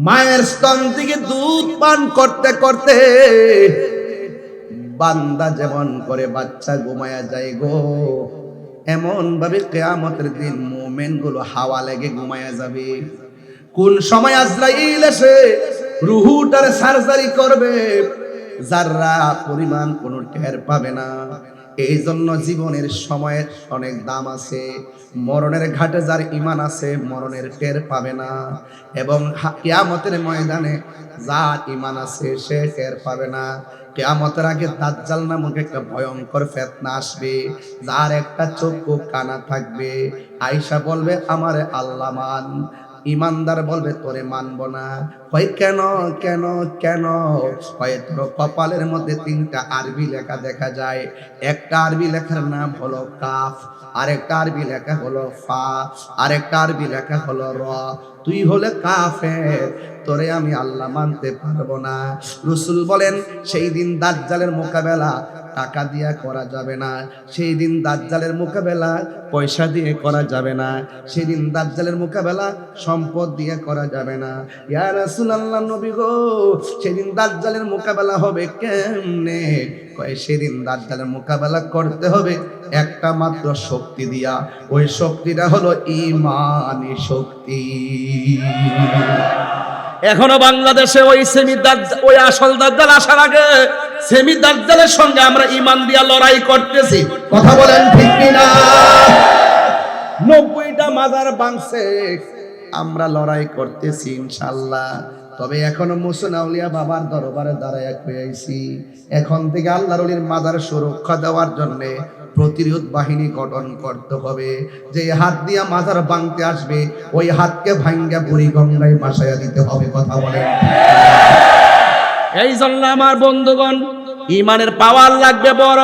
মায়ের স্তন থেকে দুধ পান করতে করতে বান্দা যেমন করে বাচ্চা ঘুমায়া যায় গো, এমন ভাবে কিয়ামতের দিন মুমিন গুলো হাওয়া লেগে ঘুমায়া যাবে। কোন সময় আজরাইল এসে রুহুটার সার্জারি করবে, যারা পরিমাণ কোনো টের পাবে না। এই জন্য জীবনের সময়ের অনেক দাম আছে। মরণের ঘাটে যার ঈমান আছে মরণের টের পাবে না, এবং কিয়ামতের ময়দানে যার ঈমান আছে সে টের পাবে না। কিয়ামতের আগে দাজ্জাল নামক একটা ভয়ঙ্কর ফিতনা আসবে, যার একটা চক্ষু কানা থাকবে। আয়েশা বলবে আমারে আল্লাহ মান, ইমানদার বলবে তোরে মানব না। হয় কেন কেন কেন? হয় তোর কপালের মধ্যে 3টা আরবি লেখা দেখা যায়। একটা আরবি লেখার নাম হলো কাফ, আরেকটা আরবি লেখা হলো ফা, আরেকটা আরবি লেখা হলো র। তুই হলে কাফের, তোরে আমি আল্লাহ মানতে পারবো না। রাসূল বলেন সেই দিন দাজ্জালের মোকাবেলা টাকা দিয়ে করা যাবে না, সেই দিন দাজ্জালের মোকাবেলা পয়সা দিয়ে করা যাবে না, সেদিন দাজ্জালের মোকাবেলা সম্পদ দিয়ে করা যাবে না। ইয়া রাসূলুল্লাহ নবী গো, সেদিন দাজ্জালের মোকাবেলা হবে কেমনে? কয় সেদিন দাজ্জালের মোকাবেলা করতে হবে একটা মাত্র শক্তি দিয়া, ওই শক্তিটা হলো ঈমানি শক্তি। এখনো বাংলাদেশে ওই ওই আসল দাজ্জাল আসার আগে সেমি দাজ্জালের সঙ্গে আমরা ঈমান দিয়া লড়াই করতেছি। কথা বলেন ঠিক কিনা? 90টা মাজার ভাঙছে, আমরা লড়াই করতেছি ইনশাআল্লাহ। তবে এখনো মুসনা আউলিয়া বাবার দরবারে দাঁড়ায় কইছি, এখন থেকে আল্লাহর ওলির মাজার সুরক্ষা দেওয়ার জন্য প্রতিরোধ বাহিনী গঠন করতে হবে। যে হাত দিয়া মাজার ভাঙতে আসবে ওই হাতকে ভাঙ্গা বুড়ি গঙ্গায় ভাসাইয়া দিতে হবে। কথা বলেন। এই জন্য আমার বন্ধুগণ, ঈমানের পাওয়ার লাগবে বড়।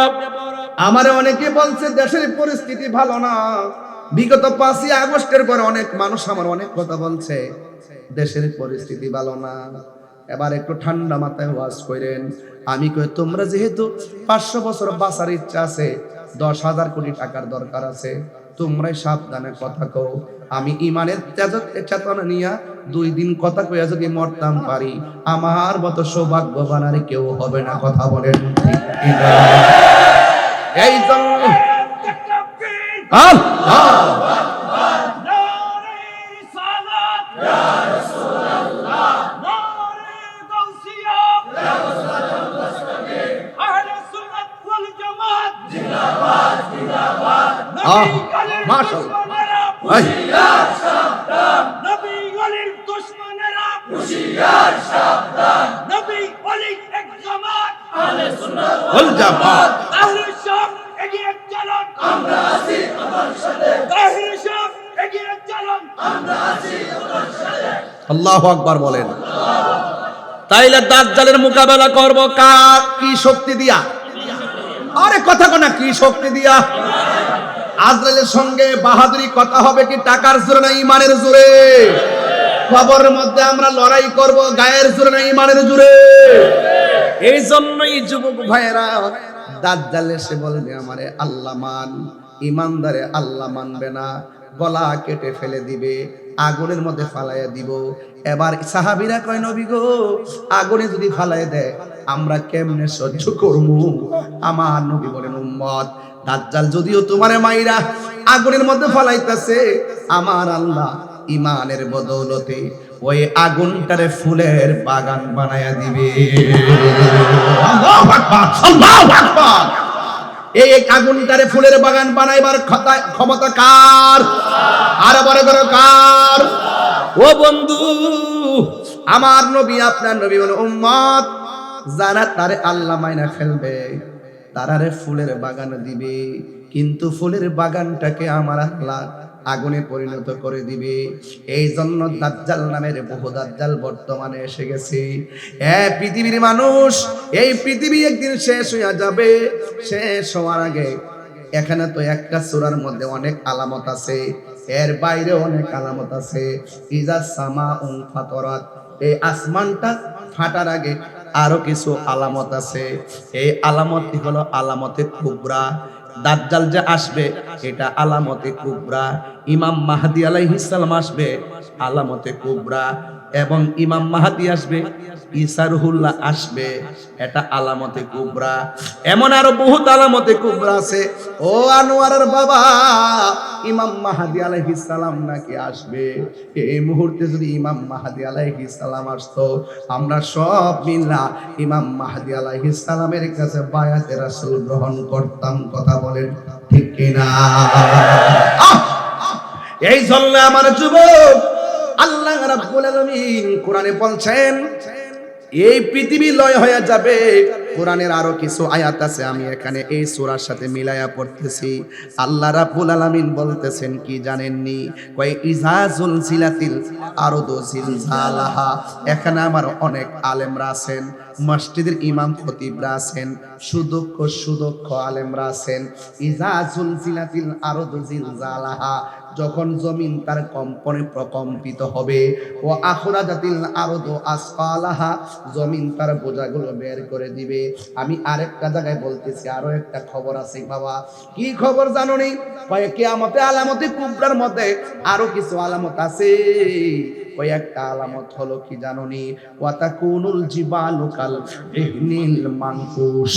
আমারে অনেকে বলছে দেশের পরিস্থিতি ভালো না। বিগত 5ই আগস্টের পরে অনেক মানুষ আমার অনেক কথা বলছে দেশের পরিস্থিতি ভালো না। এবার একটু ঠান্ডা মাথায় ওয়াজ করেন। আমি কই তোমরা যেহেতু 500 বছর বাঁচার ইচ্ছা আছে, 10,000 কোটি টাকার দরকার আছে, তোমরাই সাবধানে কথা কও। আমি ঈমানের চেতনা নিয়া 2 দিন কথা কইয়া যদি মরতাম পারি, আমার মতো সৌভাগ্যবান আর কেউ হবে না। কথা বলেন ঠিক কিনা? এই জন্য আল্লাহু আকবার বলেন। তাইলে দাজ্জালের মোকাবেলা করব কি শক্তি দিয়া? আরে কথা কোনা, কি শক্তি দিয়া? আজরাইলের সঙ্গে বাহাদুরি কথা হবে কি টাকার জোরে না ঈমানের জোরে? কবরের মধ্যে আমরা লড়াই করব গায়ের জোরে না ঈমানের জোরে? এই জন্যই যুবক ভাইয়েরা, দাজ্জাল এসে বলবে আমারে আল্লাহ মান, ঈমানদারে আল্লাহ মানবে না, গলা কেটে ফেলে দিবে, আগুনের মধ্যে ফালাইয়া দিব। এবার সাহাবীরা কয় নবী গো, আগুনে যদি ফালাইয়া দেয় আমরা কেমনে সহ্য করব? আমার নবী বলেন উম্মত, দাজ্জাল যদিও তোমারে মাইরা আগুনের মধ্যে ফালাইতেছে, আমার আল্লাহ ঈমানের বদৌলতে ওই আগুনটারে ফুলের বাগান বানায়া দিবে। আল্লাহু আকবার, আল্লাহু আকবার। এই আগুনটারে ফুলের বাগান বানাইবার ক্ষমতা কার? আর বড় বড় কার? ও বন্ধু, আমার নবী আপনার নবী বলে উম্মত, যারা তারে আল্লাহ মাইনা ফেলবে তারারে ফুলের বাগান দিবে, কিন্তু ফুলের বাগানটাকে আমার আল্লাহ আগুনে পরিণত করে দিবে। এই জন্য দাজ্জাল নামের বহু দাজ্জাল বর্তমানে এসে গেছে। পৃথিবীর মানুষ, এই পৃথিবী একদিন শেষ হয়ে যাবে। শেষ হওয়ার আগে এখানে তো একটা সূরার মধ্যে অনেক আলামত আছে, এর বাইরে অনেক আলামত আছে। ইজা সামাউন ফাতরাত, এই আসমানটা ফাটার আগে আরো কিছু আলামত আছে। এই আলামতটি হলো আলামতে কুবরা। দাজ্জাল যে আসবে এটা আলামতে কুবরা। ইমাম মাহদী আলাইহিস সালাম আসবে আলামতে কুবরা। এবং ইমাম মাহদী আসবে, ঈসা রুহুল্লাহ আসবে, এটা আলামতে কুবরা। এমন আরো বহুত আলামতে কুবরা আছে। ও আনোয়ারের বাবা, ইমাম মাহদী আলাইহিস সালাম নাকি আসবে। এই মুহূর্তে যদি ইমাম মাহদী আলাইহিস সালাম আসতো, আমরা সব মিল্লা ইমাম মাহদী আলাইহিস সালামের কাছে বায়াতে রাসূল গ্রহণ করতাম। কথা বলেন ঠিক কিনা? এই জন্য আমার যুবক, আল্লাহ রাব্বুল আলামিন কোরআনে বলছেন এই পৃথিবী লয় হয়ে যাবে। কোরআনের আরো কিছু আয়াত আছে, আমি এখানে এই সূরার সাথে মিলায়া পড়তেছি। আল্লাহ রাব্বুল আলামিন বলতেছেন কি জানেননি? কয় ইজা জুলজিলাতিল আরদু জিলজালাহা। এখানে আমার অনেক আলেমরা আছেন, মসজিদের ইমাম খতিবরা আছেন, সুদক্ষ আলেমরা আছেন। ইজা জুলজিলাতিল আরদু জিলজালাহা, যখন জমিন তার কম্পনে প্রকম্পিত হবে। ও আখরাজাতিল আরদু আসফালাহা, জমিন তার বোঝাগুলো বের করে দিবে। আমি আরেকটা জায়গায় বলতেছি, আরো একটা খবর আছে বাবা। কি খবর জানোনি? কয় কিয়ামতে আলামতে কুবরার মধ্যে আরো কিছু আলামত আছে। ওই একটা আলামত হলো কি জানোনি? ওয়াতাকুনুল জিবালু কাল ইহনিল মানফুস।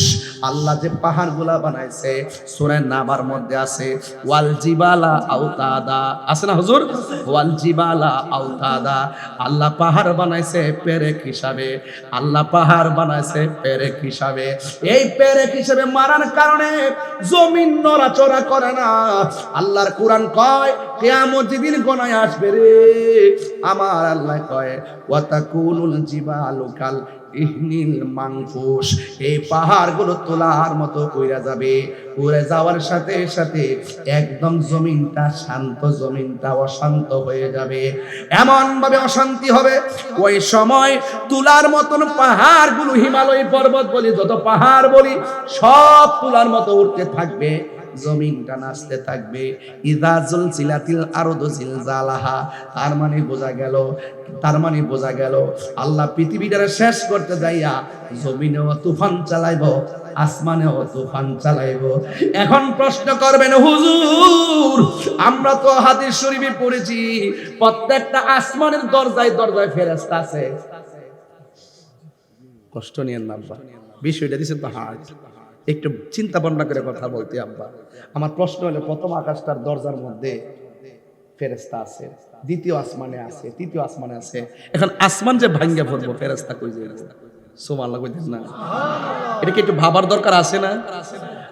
আল্লাহ যে পাহাড়গুলা বানাইছে, সূরা নাবার মধ্যে আছে ওয়াল জিবালা আওতাদা, আছে না হুজুর? ওয়াল জিবালা আওতাদা। আল্লাহ পাহাড় বানাইছে পেরেক হিসাবে। আল্লাহ পাহাড় বানাইছে পেরেক হিসাবে। এই পেরেক হিসাবে মারার কারণে জমিন নড়াচড়া করে না। আল্লাহর কোরআন কয় কিয়ামত দিন গনায় আসবে রে। আমার আল্লাহ কয় ওয়াতাকুনুল জিবালু কাল ইহনিল মানফুস। এই পাহাড়গুলো তোলার মতো কইরা যাবে। উড়ে যাওয়ার সাথে সাথে একদম জমিনটা শান্ত, জমিনটা অশান্ত হয়ে যাবে। এমন ভাবে অশান্তি হবে, ওই সময় তুলার মতন পাহাড়গুলো, হিমালয় পর্বত বলি, যত পাহাড় বলি, সব তুলার মতো উঠতে থাকবে, জমিনটা নাচতে থাকবে। ইযা জুলজিলাতিল আরদু জিলজালাহা। তার মানে বোঝা গেল আল্লাহ পৃথিবীটারে শেষ করতে যাইয়া জমিনেও তুফান চালাইবো, আসমানেও তুফান চালাইবো। এখন প্রশ্ন করবেন হুজুর, আমরা তো হাদিস শরীফে পড়েছি প্রত্যেকটা আসমানের দরজায় দরজায় ফেরেশতা আছে। কষ্ট নিয়েন না আব্বা, বিষয়টা দিছেন তো হার্ড, একটু চিন্তা ভাবনা করে কথা বলতে আব্বা। আমার প্রশ্ন হলো, প্রথম আকাশটার দরজার মধ্যে ফেরেশতা আছে, দ্বিতীয় আসমানে আছে, তৃতীয় আসমানে আছে। এখন আসমান যে ভাঙ্গে পড়বো, ফেরেশতা কই যাবে? সুবহানাল্লাহ কইতেন না? এটা কি একটু ভাবার দরকার আছে না?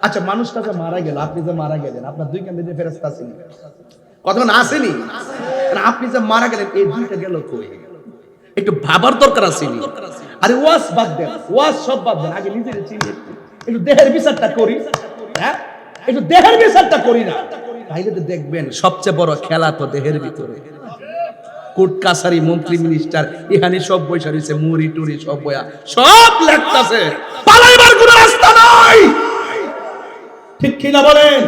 আচ্ছা, মানুষটা যে মারা গেল, আপনি যে মারা গেলেন, আপনার দুই কাঁধে যে ফেরেশতা আছেন, কথা না আসেনি? আপনি যে মারা গেলেন, এই দুইটা গেল কই? একটু ভাবার দরকার আসেনি? আরে ওয়াজ বাদ দেন, ওয়াজ সব বাদ দেন, আগে নিজের চিনি, একটু দেহের বিচারটা করি। হ্যাঁ, একটু দেহের বিচারটা করি না, তাইলে তো দেখবেন সবচেয়ে বড় খেলা তো দেহের ভিতরে। কোর্ট কাছারি, মন্ত্রী, মিনিস্টার, এখানে সব বৈশা রয়েছে, মুড়ি টুরি সব বয়া, সব লেখতাছে, পালাইবার কোনো রাস্তা নাই। ঠিক কি না বলেন?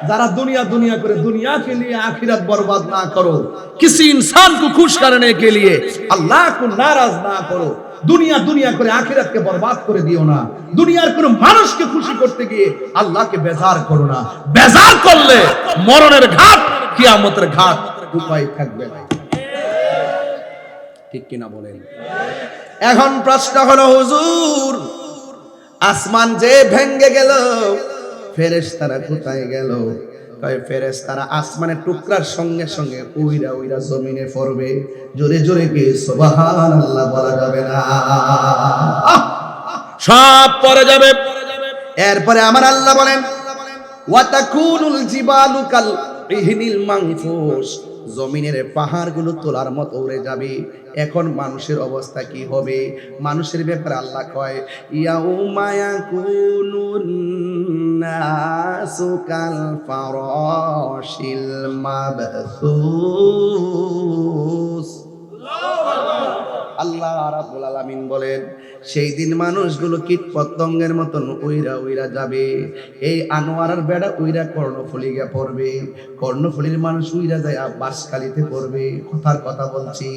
যারা दुनिया दुनिया करे, दुनिया के लिए आखिरत बर्बाद ना करो, किसी इंसान को खुश करने के लिए अल्लाह को नाराज ना करो। दुनिया दुनिया करे आखिरत के बर्बाद করে দিও না। দুনিয়ার কোন মানুষকে খুশি করতে গিয়ে আল্লাহকে বেজার করো না। বেজার করলে মরণের ঘাট, কিয়ামতের ঘাট উপায় থাকবে না। ঠিক কি না বলেন? এখন প্রশ্ন হলো হুজুর, আসমান যে ভেঙে গেল, ফেরেশতারা কোথায় গেল? কয় ফেরেশতারা আসমানের টুকরার সঙ্গে সঙ্গে উইরা উইরা জমিনে পড়বে। জোরে জোরে কি সুবহানাল্লাহ বলা যাবে না? সব পড়ে যাবে। এরপরে আমার আল্লাহ বলেন ওয়াতাকুনুল জিবালু কাল ইহনিল মানফুস, জমিনের পাহাড়গুলো তোলার মতো উড়ে যাবে। এখন মানুষের অবস্থা কি হবে? মানুষের ব্যাপারে আল্লাহ কয় ইয়াউমা ইয়াকুনুন নাসু কাল ফারাশিল মাবসুস। আল্লাহ রাব্বুল আলামিন বলেন সেই দিন মানুষগুলো কীট পতঙ্গের মতন উইরা উইরা যাবে। এই আনোয়ারের বেড়া উইরা কর্ণফুলি গিয়ে পড়বে, কর্ণফুলির মানুষ উইরা যায় বাঁশখালীতে পড়বে। কথার কথা বলছি,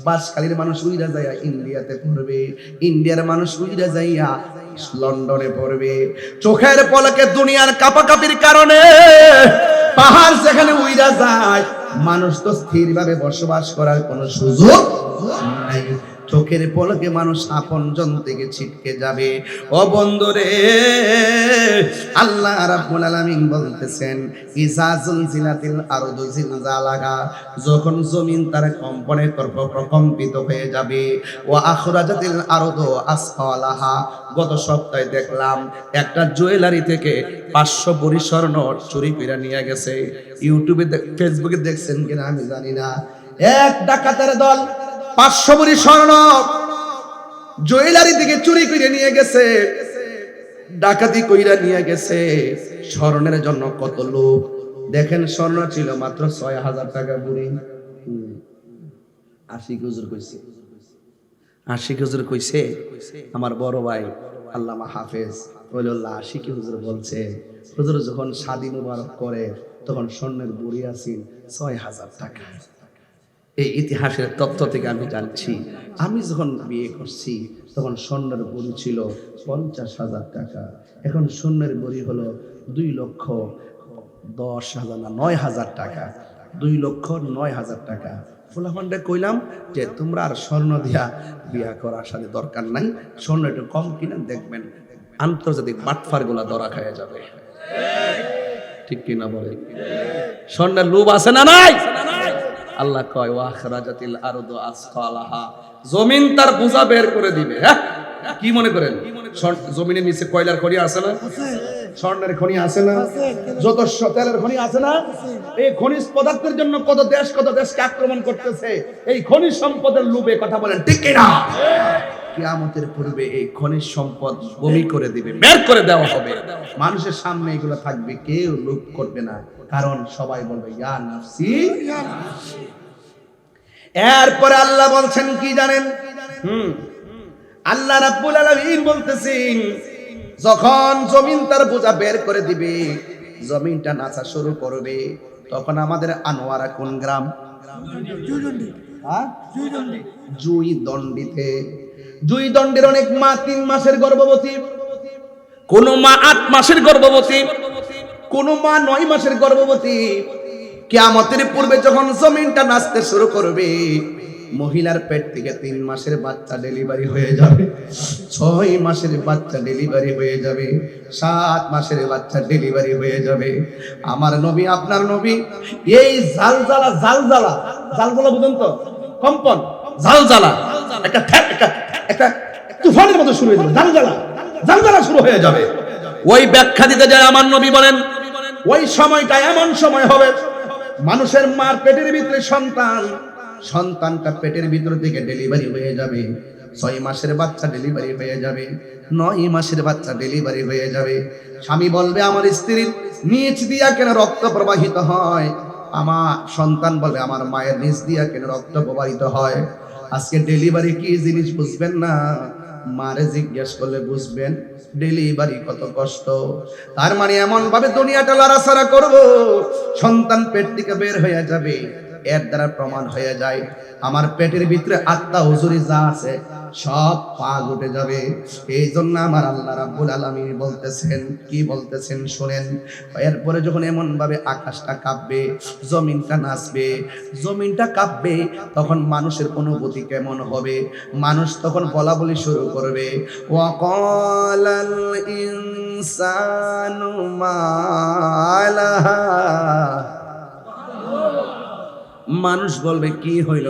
বাঁশখালীর মানুষ উইরা যায় ইন্ডিয়াতে পড়বে, ইন্ডিয়ার মানুষ উইরা যাইয়া লন্ডনে পড়বে। চোখের পলকে দুনিয়ার কাপাকাপির কারণে পাহাড় যেখানে উইরা যায়, মানুষ তো স্থিরভাবে বসবাস করার কোনো সুযোগ নাই। চোখের পলকে মানুষ আপনজন থেকে ছিটকে যাবে। ও বন্ধুরে, আল্লাহ রাব্বুল আলামিন বলতেছেন ইজা জুলজিলাতিল আরদু জিলজালাহা, যখন জমিন তার কম্পনে প্রকম্পিত হয়ে যাবে। ওয়া আখরাজাতিল আরদু আসফালাহা, গত সপ্তাহে দেখলাম একটা জুয়েলারি থেকে 500 ভরি স্বর্ণ চুরি করে নিয়ে গেছে। ইউটিউবে ফেসবুকে দেখছেন কিনা আমি জানি না, এক ডাকাতের দল 500 ভরি স্বর্ণ জুয়েলারি থেকে চুরি করে নিয়ে গেছে, ডাকাতি কইরা নিয়ে গেছে। স্বর্ণের জন্য কত লোভ দেখেন। স্বর্ণ ছিল মাত্র 6000 টাকা ভরি। আশিক হুজুর কইছে, আশিক হুজুর কইছে, আমার বড় ভাই আল্লামা হাফেজ ওলিউল্লাহ আশিকি হুজুর বলছে, হুজুর যখন শাদী মুবারক করে তখন স্বর্ণের ভরি আছিল 6000 টাকা। এই ইতিহাসের তথ্য থেকে আমি জানছি, আমি যখন বিয়ে করছি তখন স্বর্ণের ভরি ছিল 50,000 টাকা। এখন স্বর্ণের ভরি হলো 2,10,000 না 9,000 টাকা, 2,09,000 টাকা। ফুলাফান্ডে কইলাম যে তোমরা আর স্বর্ণ দিয়া বিয়া করার সাথে দরকার নাই, স্বর্ণ একটু কম কিনা, দেখবেন আন্তর্জাতিক বাটফার গুলা ধরা খাওয়া যাবে। ঠিক কিনা বলে? স্বর্ণের লোভ আছে না নাই? আল্লাহ কয় ওয়া আখরাজাতিল আরদু আসফালাহা, জমিন তার বোঝা বের করে দিবে। হ্যাঁ, কি মনে করেন জমিনের নিচে কয়লার খনি আছে না, স্বর্ণের খনি আছে না, যত তেলের খনি আছে না, এই খনিজ পদার্থের জন্য কত দেশকে আক্রমণ করতেছে এই খনিজ সম্পদের লোভে। কথা বলেন ঠিক কিনা? কিয়ামতের পূর্বে এই খনিজ সম্পদ বমি করে দিবে, বের করে দেওয়া হবে, মানুষের সামনে এগুলো থাকবে, কেউ লোভ করবে না, কারণ সবাই বলবে ইয়া নাফসি ইয়া নাফসি। এরপরে আল্লাহ বলছেন কি জানেন? আল্লাহ রাব্বুল আলামিন বলতেছেন যখন জমিন তার বোঝা বের করে দিবে, জমিনটা নাচা শুরু করবে, তখন আমাদের আনোয়ারা কোন গ্রাম? জুইদণ্ডিতে। জুইদণ্ডের অনেক মা 3 মাসের গর্ভবতী, কোন মা 8 মাসের গর্ভবতী, কোন মা 9 মাসের গর্ভবতী। কিয়ামতের পূর্বে যখন জমিনটা নাচতে শুরু করবে, মহিলার পেট থেকে 3 মাসের বাচ্চা ডেলিভারি হয়ে যাবে, 6 মাসের বাচ্চা ডেলিভারি হয়ে যাবে, 7 মাসের বাচ্চা ডেলিভারি হয়ে যাবে। আমার নবী, আপনার নবী এই জালজালা বুঝেন তো, কম্পন, জালজালা একটা তুফানের মতো শুরু হয়ে যাবে, জালজালা শুরু হয়ে যাবে। ওই ব্যাখ্যা দিতে যায় আমার নবী বলেন ওই সময়টা এমন সময় হবে, মানুষের মার পেটের ভিতরে সন্তানটা পেটের ভিতর থেকে ডেলিভারি হয়ে যাবে, 6 মাসের বাচ্চা ডেলিভারি হয়ে যাবে, 9 মাসের বাচ্চা ডেলিভারি হয়ে যাবে। স্বামী বলবে আমার স্ত্রীর নিচ দিয়া কেন রক্ত প্রবাহিত হয়, আমার সন্তান বলবে আমার মায়ের নিচ দিয়া কেন রক্ত প্রবাহিত হয়। আজকে ডেলিভারি কি জিনিস বুঝবেন না, মারে জিজ্ঞেস করলে বুঝবেন ডেলিভারি কত কষ্ট। তার মানে এমন ভাবে দুনিয়াটা লড়াছাড়া করব, সন্তান পেট থেকে বের হয়ে যাবে, এর দ্বারা প্রমাণ হয়ে যায় আমার পেটের ভিতরে আত্মা হুজুরি যা আছে সব পাক উঠে যাবে। এই জন্য আমার আল্লাহ রাব্বুল আলামিন বলতেছেন, কি বলতেছেন শুনেন। এরপরে যখন এমন ভাবে আকাশটা কাঁপবে, জমিনটা নাচবে, জমিনটা কাঁপবে, তখন মানুষের অনুভূতি কেমন হবে? মানুষ তখন বলা বলি শুরু করবে, ওয়াকালাল ইনসানু মা লাহা। মানুষ বলবে কি হইল,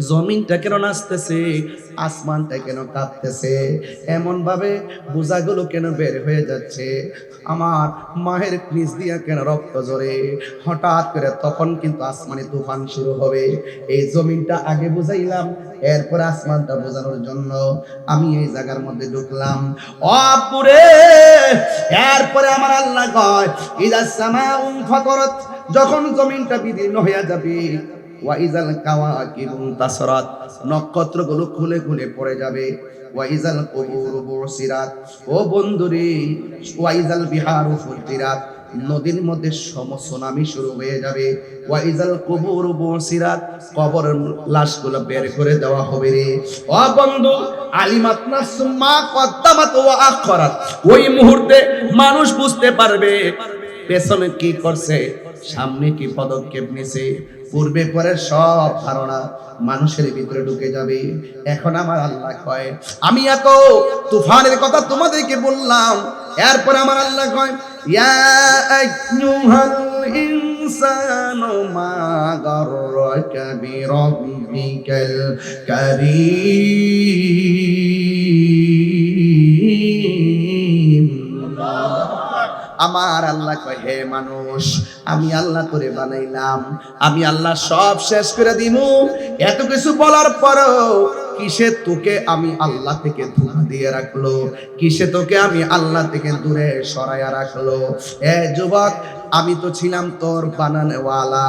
জমিনটা কেন নাচতেছে, আসমানটা কেন কাঁপতেছে, এমন ভাবে বোঝাগুলো কেন বের হয়ে যাচ্ছে, আমার মায়ের নিচ দিয়া কেন রক্ত ঝরে। হঠাৎ করে তখন কিন্তু আসমানে তুফান শুরু হবে। এই জমিনটা আগে বুঝাইলাম, এরপর আসমানটা বোঝানোর জন্য আমি এই জায়গার মধ্যে ঢুকলাম। অপুরে এরপরে আমার আল্লাহ কয় ইদাস সামাউ ফাতারাত, যখন জমিনটা বিদীর্ণ হয়ে যাবে, ওয়াইজাল কাওয়াকিবু তাসরাত, নক্ষত্রগুলো খুলে খুলে পড়ে যাবে, ওয়াইজাল কুবুরু বুসিরাত, ও বন্ধুরে ওয়াইজাল বিহারু ফুতিরাত, নদীর মধ্যে সমসুনামি শুরু হয়ে যাবে, ওয়াইজাল কুবুরু বুসিরাত, কবরের লাশগুলো বের করে দেওয়া হবে রে। ও বন্ধু, আলিমাত নাসুম মা কদ্দামাত ওয়া আখরাত, ওই মুহূর্তে মানুষ বুঝতে পারবে পেছনে কি করছে, সামনে কি পদক্ষেপ নিছে। পূর্বে পরে সব ধারণা মানুষের ভিতরে ঢুকে যাবে। এখন আমার আল্লাহ কয়, আমি এত তুফানের কথা তোমাদেরকে বললাম, এরপর আমার আল্লাহ কয়, ইয়া আইয়ুহাল ইনসানু মা গাররাকা বিরাব্বিকাল কারীম। আমার আল্লাহ কয়, হে মানুষ, আমি আল্লাহ তোরে বানাইলাম, আমি আল্লাহ সব শেষ করে দিমু। এত কিছু বলার পরও কিসে তোকে আমি আল্লাহ থেকে ধোঁকা দিয়ে রাখলো, কিসে তোকে আমি আল্লাহ থেকে দূরে সরাইয়া রাখলো? এ যুবক, আমি তো ছিলাম তোর বানানোওয়ালা।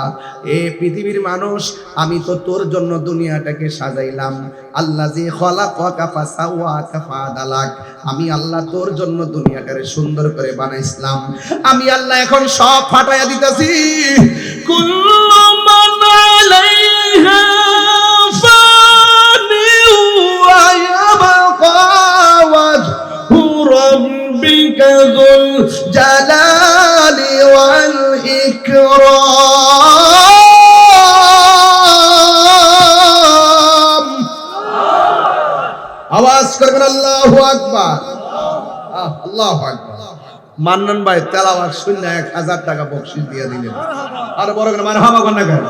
এ পৃথিবীর মানুষ, আমি তো তোর জন্য দুনিয়াটাকে সাজাইলাম। আল্লাযী খালাকাকা ফাসাওয়াকা ফাআদালাক। আমি আল্লাহ তোর জন্য দুনিয়াটারে সুন্দর করে বানাইছিলাম। আমি আল্লাহ এখন সব ফাটাইয়া দিতেছি। কুল্লু মান আলাইহা ফানি ওয়া ইয়াবকা ওয়াজহু রাব্বিকা যুল জালালি ওয়াল ইকরাম। আওয়াজ করবেন আল্লাহু আকবার, আল্লাহু আকবার। মান্নান ভাই তেলাওয়াত শুনলে 1000 টাকা বকশিশ দিয়ে দিলেন। আর বড় করে মারহাবা কর না কেন?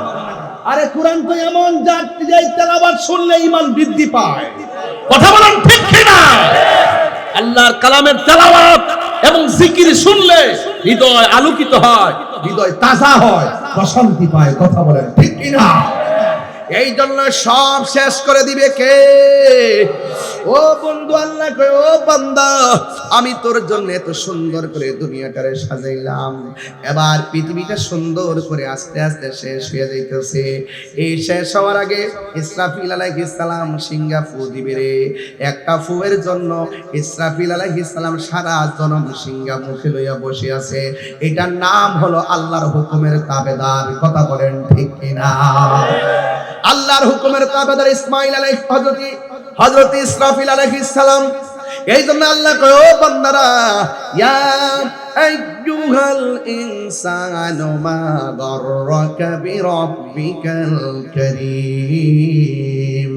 আরে কোরআন তো এমন জাতি যাই তেলাওয়াত শুনলে ঈমান বৃদ্ধি পায়। কথা বলেন ঠিক কি না? আল্লাহর কালামের তেলাওয়াত এবং জিকির শুনলে হৃদয় আলোকিত হয়, হৃদয় তাজা হয়, প্রশান্তি পায়। কথা বলেন ঠিক কি না? এই জন্য সব শেষ করে দিবে কে? ও বন্ধু, আল্লাহ কয়, ও বান্দা, আমি তোর জন্য এত সুন্দর করে দুনিয়াটারে সাজাইলাম। এবার পৃথিবীটা সুন্দর করে আস্তে আস্তে শেষ হয়ে যাইতেছে। এই শেষ হওয়ার আগে ইসরাফিল আলাইহিস সালাম সিংহা ফু দিবে রে। একটা ফুয়ের জন্য ইসরাফিল আলাইহিস সালাম সারা জনম সিংহা মুখে লইয়া বসে আছে। এটার নাম হলো আল্লাহর হুকুমের তাবেদার। কথা বলেন ঠিক কিনা? আল্লাহর হুকুমের তাবেদার ইসমাঈল হযরত ইসরাফিল আলাইহিস সালাম। এই জন্য আল্লাহ কয়, ও বান্দারা, ইয়া আইয়ুহাল ইনসানু মা গাররাকা বিরাব্বিকাল কারীম।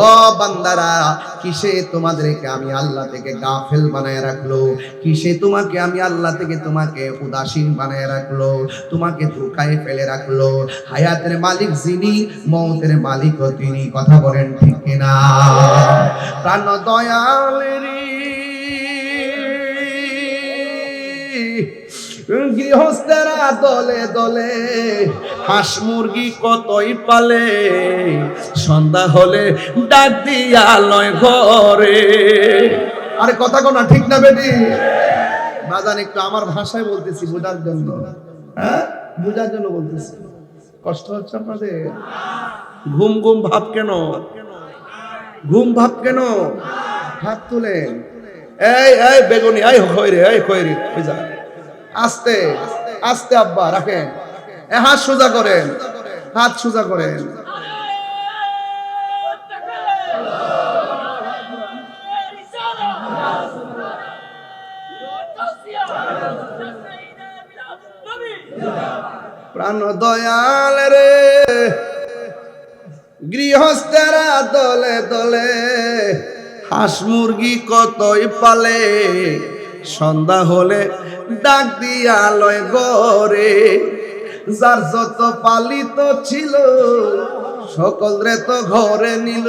ও বান্দারা, কিসে তোমাদেরকে আমি আল্লাহ থেকে গাফেল বানায় রাখলো? কিসে তোমাকে আমি আল্লাহ থেকে তোমাকে উদাসীন বানায় রাখলো, তোমাকে ধোঁকায় ফেলে রাখলো? হায়াতের মালিক যিনি, মওতের মালিকও তিনি। কথা বলেন ঠিক কিনা? প্রাণ দয়ালেরি গৃহস্থেরা দলে দলে হাঁস মুরগি কতই পালে, সন্ধ্যা হলে ডাক দিয়া লয় ঘরে। আরে কথা কোনা ঠিক না বেটি? বাজান একটু আমার ভাষায় বলতেছি বোঝার জন্য, হ্যাঁ বোঝার জন্য বলতেছি। কষ্ট হচ্ছে আপনাদের? ঘুম ঘুম ভাব কেন? ঘুম ভাব কেন? হাত তুলেন। এই এই বেগুনি, এই খয়রে, এই খয়রে, যা আস্তে আস্তে। আব্বা রাখেন, হাত সোজা করেন, হাত সোজা করেন। প্রাণ দয়াল রে গৃহস্থেরা দলে দলে হাঁস মুরগি কতই পালে, সন্ধ্যা হলে ডাক দিয়া লয় ঘরে। যার যত পালিত ছিল সকল রে তো ঘরে নিল,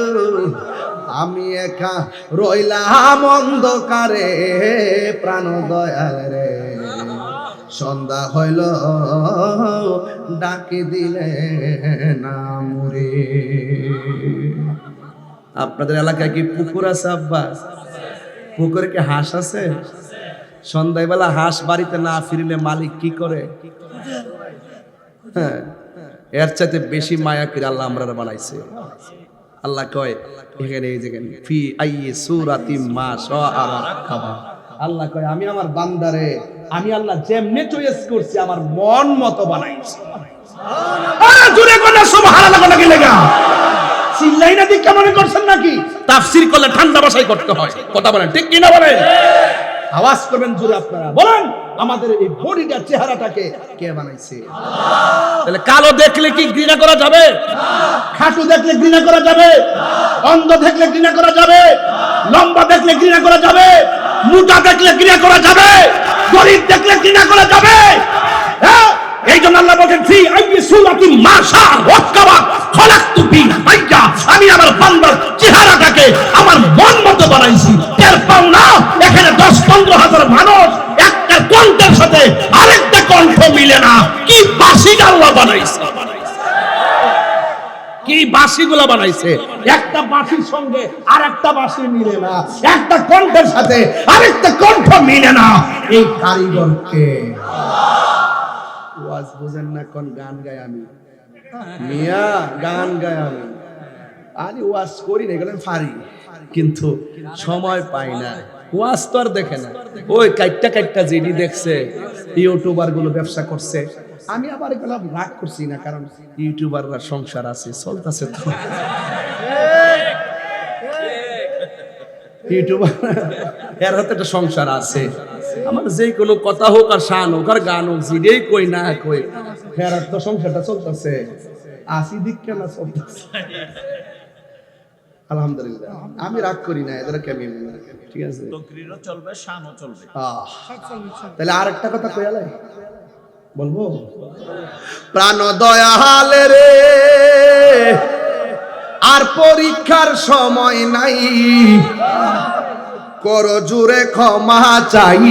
আমি একা রইলাম অন্ধকারে। প্রাণ দয়াল রে সন্ধ্যা হইল ডাকে দিলে না মুরে। আপনাদের এলাকায় কি পুকুর আছে আব্বা? পুকুরে কি হাঁস আছে? সন্ধ্যাবেলা হাঁস বাড়িতে না ফিরলে মালিক কি করে? হ্যাঁ, এর চাইতে বেশি মায়া করে আল্লাহ আমরা বানাইছে। আল্লাহ কয় এখানে, এই যেখানে ফি আইয়ি সূরাতিম মা শাআ রাকাবা। আল্লাহ কয়, আমি আমার বান্দারে, আমি আল্লাহ যেমনে চয়েস করছি আমার মন মতো বানাইছি। আরে জোরে কোনা সুবহানাল্লাহ কোনা কি লাগা? চিল্লাই না দি কেমন করছেন নাকি? তাফসীর করলে ঠান্ডা ভাষায় করতে হয়। কথা বলেন ঠিক কি না বলেন? আওয়াজ করবেন জোরে আপনারা, বলেন আমাদের এই বডিটা চেহারাটাকে কে বানাইছে? তাহলে কালো দেখলে কি ঘৃণা করা যাবে? খাটু দেখলে ঘৃণা করা যাবে? অন্ধ দেখলে ঘৃণা করা যাবে? লম্বা দেখলে ঘৃণা করা যাবে? মোটা দেখলে ঘৃণা করা যাবে? গরিব দেখলে ঘৃণা করা যাবে? হ্যাঁ, এই জন্য আল্লাহ বলেন ফি আইয়ি সুরাতিন মাশা ওয়াক্কাবা খলাকতু বি হাইয়া, আমি আমার বান্দার চেহারাটাকে আমার মন মতো বানাইছি। টের পাও না এখানে 10-15 হাজার মানুষ একটা কণ্ঠের সাথে আরেকটা কণ্ঠ মিলে না, কি বাসি আল্লাহ বানাইছে, কি বাঁশিগুলা বানাইছে, একটা বাঁশির সঙ্গে আরেকটা বাঁশি মিলে না, একটা কণ্ঠের সাথে আরেকটা কণ্ঠ মিলে না, এই কারিগরকে ওয়াজ বুঝেন না? কোন গান গায় আমি মিয়া, গান গায় আমি, আরে ওয়াজ করি না, এগুলো পারি কিন্তু সময় পাই না। ওয়াজ তো আর দেখে না, ওই কাইটটা কাইটটা জিডি দেখছে, ইউটিউবার গুলো ব্যবসা করছে, আমি আবার এগুলো রাগ করছি না, কারণ ইউটিউবাররা সংসার আছে, চলতেছে তো। ইউটিউবার এর হাতে একটা সংসার আছে, আমার যে কোনো কথা হোক আর শান হোক আর গান হোক, জিডেই কই না কই, এর তো সংসারটা চলতেছে, আসি দিক কেন চলতেছে। আলহামদুলিল্লাহ, আমি রাগ করি না, এদের কেমন ঠিক আছে, তকরিরও চলবে, শানও চলবে। তাহলে আরেকটা কথা কইয়ালে বলবো, প্রাণ দয়াল রে আর পরীক্ষার সময় নাই, কর জুড়ে ক্ষমা চাই,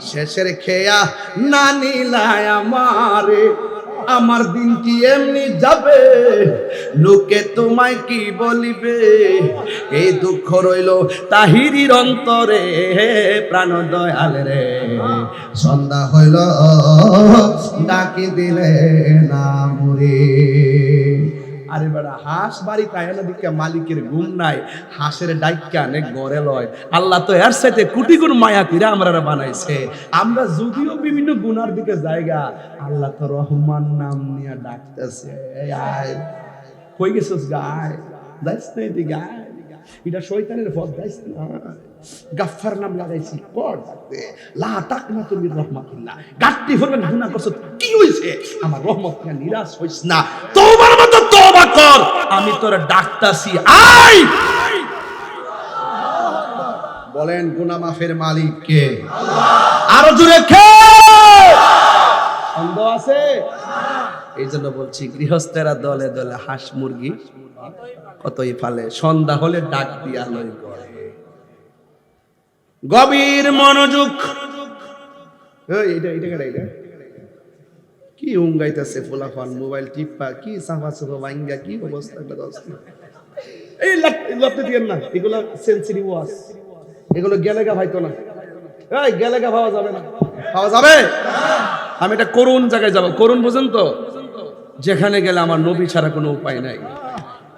শেষের খেয়া না নিলায় আমারে, আমার দিন কি এমনি যাবে, লোকে তোমায় কি বলিবে, এই দুঃখ রইল তাহিরির অন্তরে, প্রাণ দয়াল রে সন্ধ্যা হইল ডাকি দিলে না মুরে। আরে বেড়া, হাঁস বাড়ি কায়না দিকে মালিকের ঘুম নাই, হাঁসের ডাইকা অনেক গড়ে লয়, আল্লাহ তো এর সাথে কোটি গুণ মায়া করে আমরা বানাইছে, আমরা যদিও বিভিন্ন গুনার দিকে জায়গা, আল্লাহ তো রহমান নাম নিয়ে ডাকতেছে, আয় কই গেছিস গায়, যাইস না এদিকে আয়, এটা শয়তানের পথ, যাইস না, গাফফার নাম লাগাইছি পড়, ডাকতে লা তাকনা তুমি রহমাতুল্লাহ, গাট্টি হবেন গুনাহ করছো, কি হইছে, আমার রহমত নিয়ে নিরাশ হইস না, তওবার মতো তওবা কর, আমি তোরে ডাকতাছি আয়। বলেন গুনাহ মাফের মালিক কে? আল্লাহ। আরো জোরে কে? সন্দেহ আছে? এই জন্য বলছি, গৃহস্থেরা দলে দলে হাঁস মুরগি কতই ফালে, সন্ধ্যা হলে ডাক দিয়া লই করে। গভীর মনোযোগ, কি উঙ্গাইতেছে ফুলাফান, মোবাইল টিপা, কি সাফা সাফা ভাঙ্গা, কি অবস্থা, এই লাগতে দিয়েন না, এগুলো সেন্সিটিভ ওয়াজ, এগুলো গেলেগা ভাইতো না, এই গেলেগা পাওয়া যাবে না, পাওয়া যাবে। আমি এটা করুণ জায়গায় যাব, করুণ বুঝেন তো, যেখানে গেলে আমার নবী ছাড়া কোনো উপায় নাই,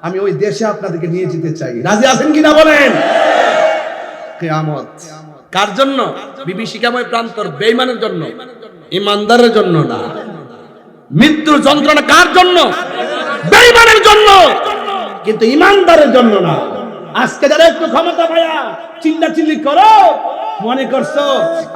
আমি ওই দেশে আপনাদেরকে নিয়ে যেতে চাই, রাজি আছেন কিনা বলেন? কিয়ামত কার জন্য? বিভীষিকাময় প্রান্তর বেঈমানের জন্য, ইমানদারের জন্য না। মৃত্যুর যন্ত্রণা কার জন্য? বেঈমানের জন্য, কিন্তু ইমানদারের জন্য না। আজকে যারা একটু ক্ষমতা পায়া চিল্লাচিল্লি করো, মনে করছো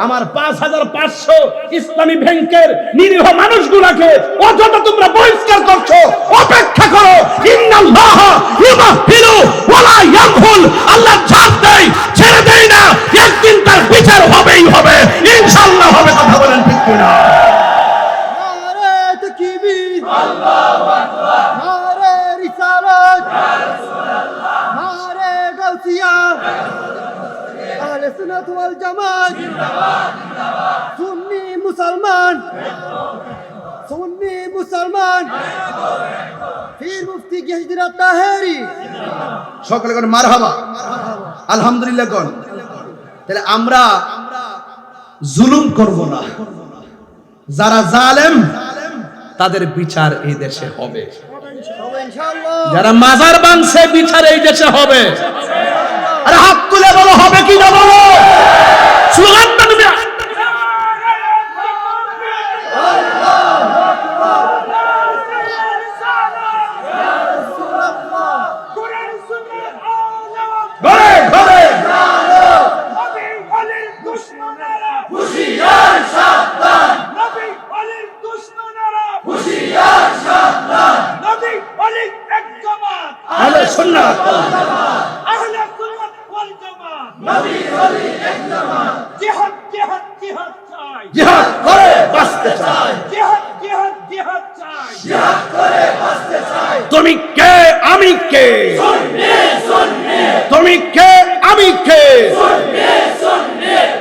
আমার 5500 ইসলামী ব্যাংকের নিরীহ মানুষগুলোকে অযথা তোমরা বহিষ্কার করছো, অপেক্ষা করো, ইন্নাল্লাহ ইউমাহিলু ওয়ালা ইয়ামহুল, আল্লাহ ছাড় দেয়, ছেড়ে দেয় না, একদিন তার বিচার হবেই হবে, ইনশাআল্লাহ হবে। কথা বলেন ঠিক কিনা? নারে তাকবীর, আল্লাহু আকবার, নারে রিসালাত, ইয়া রাসূলুল্লাহ, নারে গাউসিয়া, আহলে সুন্নাত ওয়াল জামাত জিন্দাবাদ, জিন্দাবাদ, সুন্নি মুসলমান, সুন্নি মুসলমান, পীর মুফতি গিয়াসউদ্দিন তাহেরি, সকলে কোন মারহাবা, আলহামদুলিল্লাহ কোন। তাহলে আমরা জুলুম করব না, যারা জালেম তাদের বিচার এই দেশে হবে, ইনশাআল্লাহ, যারা মাজার বানছে বিচার এই দেশে হবে। আরে হাত তুলে বলো, হবে কি না বলো, স্লোগান দেন। ঘরে ঘরে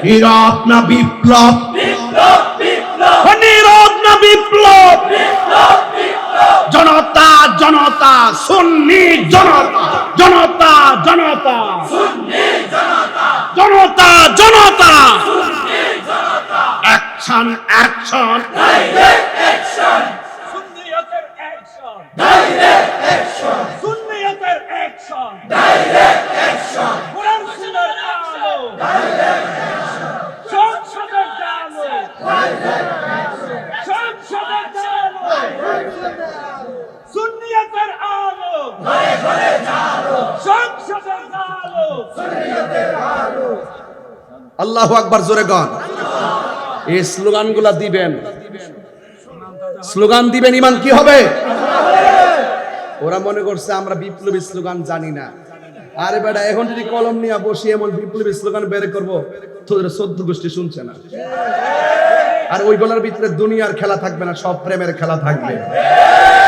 নীরব না বিপ্লব, নীরব না বিপ্লব, জনতা জনতা, সুন্নি জনতা, জনতা জনতা, জনতা জনতা, অ্যাকশন অ্যাকশন, সুন্নিয়তের অ্যাকশন, ডাইরেক্ট অ্যাকশন, সুন্নিয়তের অ্যাকশন, ডাইরেক্ট অ্যাকশন, কোরআন সুন্নাহর আলো, ডাইরেক্ট অ্যাকশন, সংসদের আলো, ডাইরেক্ট অ্যাকশন, সংসদের আলো, সুন্নিয়তের আলো, ঘরে ঘরে আলো, সংসদের আলো, সুন্নিয়তের আলো। আল্লাহু আকবার, জোরে গান। এই স্লোগানগুলা দিবেন, স্লোগান দিবেন, ইমান কি হবে? ওরা মনে করছে আমরা বিপ্লবী স্লোগান জানি না। আরে বেটা, এখন যদি কলম নিয়ে বসি এমন বিপ্লবী স্লোগান বের করবো, তোদের 14 গোষ্ঠী শুনছে না। আর ওইগুলোর ভিতরে দুনিয়ার খেলা থাকবে না, সব প্রেমের খেলা থাকবে।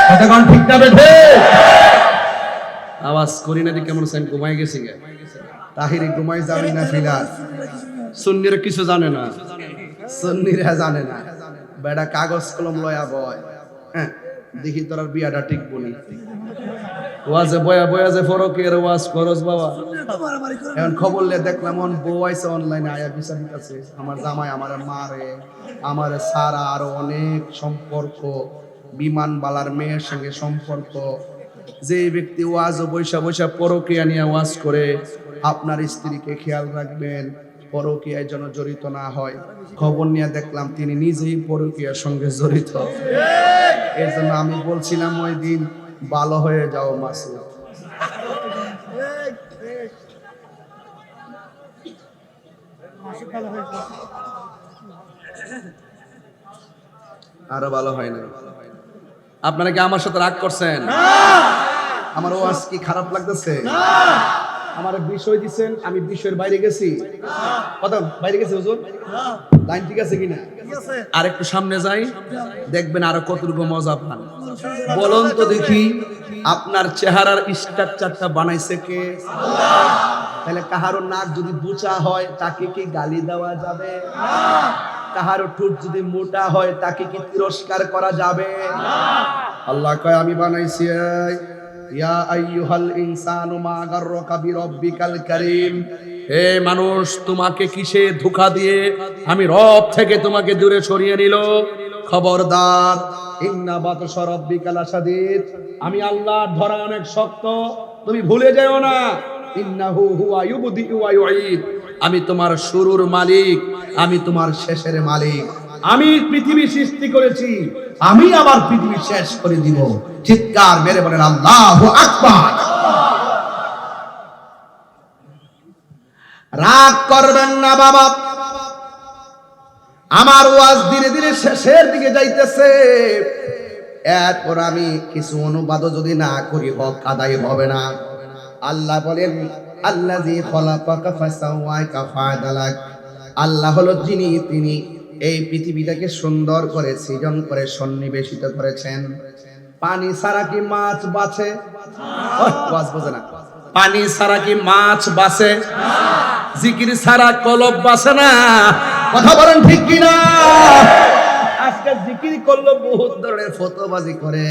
কতক্ষণ ঠিক না বেঠে? আওয়াজ করি না, কেমন সেন ঘুমাই গেছি গে। তাহিরি ঘুমাই যাবে না ফিলাস। সুন্নিরা কিছু জানে না, সুন্নিরা জানে না। বেটা কাগজ কলম লয়া বয়, হ্যাঁ দেখি তোর বিয়াটা ঠিক বলি। ওয়াজে বয়া বয়া যে ফরকের ওয়াজ করস বাবা। এখন খবর নিয়ে দেখলাম অন বউ আইছে অনলাইনে, আয়া বিচার কাছে আমার জামাই আমারে মারে, আমারে সারা, আরো অনেক সম্পর্ক, বিমানবালার মেয়ের সঙ্গে সম্পর্ক। যে ব্যক্তি ওয়াজ বৈশা বৈশা পরকীয়া নিয়ে ওয়াজ করে, আপনার স্ত্রীকে খেয়াল রাখবেন, পরকীয়ায় যেন জড়িত না হয়। খবর নিয়ে দেখলাম তিনি নিজেই পরকীয়ার সঙ্গে জড়িত। এই জন্য আমি বলছিলাম ওই দিন, ভালো হয়ে যাও মাসুদ। আরো ভালো হয় না। আপনারা কি আমার সাথে রাগ করছেন? আমার ওয়াজ কি খারাপ লাগতেছে? আমার বিষয় দিচ্ছেন, আমি বিষয়ের বাইরে গেছি। কথা বাইরে গেছে হুজুর? লাইন ঠিক আছে কিনা? আর একটু সামনে যাই, দেখবেন আরো কতটুকু মজা পান। বলুন তো দেখি, আপনার চেহারার স্ট্রাকচারটা বানাইছে কে? তাহলে কাহারো নাক যদি বুচা হয় তাকে কি গালি দেওয়া যাবে? কাহারো ঠোঁট যদি মোটা হয় তাকে কি তিরস্কার করা যাবে? আল্লাহ কয় আমি বানাইছি। ইয়া আইয়ুহাল ইনসানু মা গাররাকা বিরাব্বিকাল কারীম, হে মানুষ, তোমাকে কিসে ধোঁকা দিয়ে আমি রব থেকে তোমাকে দূরে সরিয়ে নিল? খবরদার, ইন্না বাতশা রাব্বিকা লাশাদীদ, আমি আল্লাহর ধরা অনেক শক্ত, তুমি ভুলে যেও না। ইন্নাহু হুয়া ইউবদিউ ওয়া ইউঈদ, আমি তোমার শুরুর মালিক, আমি তোমার শেষের মালিক। আমি পৃথিবী সৃষ্টি করেছি, আমি আবার পৃথিবী শেষ করে দিব। চিৎকার মেরে বলেন আল্লাহু আকবার। রাগ করবেন না বাবা, আমার ওয়াজ ধীরে ধীরে শেষের দিকে যাইতেছে। এরপর আমি কিছু অনুবাদও যদি না করি হক আদায় হবে না। আল্লাহ বলেন আল্লাযী খলাকাকা ফাসাওয়াকা ফাআদালাক, আল্লাহ হলো যিনি, তিনি এই পৃথিবীটাকে সুন্দর করে সৃজন করে সন্নিবেশিত করেছেন। পানি ছাড়া কি মাছ বাঁচে? ওয়াজ বোঝে না। পানি ছাড়া কি মাছ বাঁচে? জিকির ছাড়া কলব বাঁচে না। কথা বলেন ঠিক কিনা? আজকে জিকির করলো বহুত ধরনের ফতোয়াবাজি করে,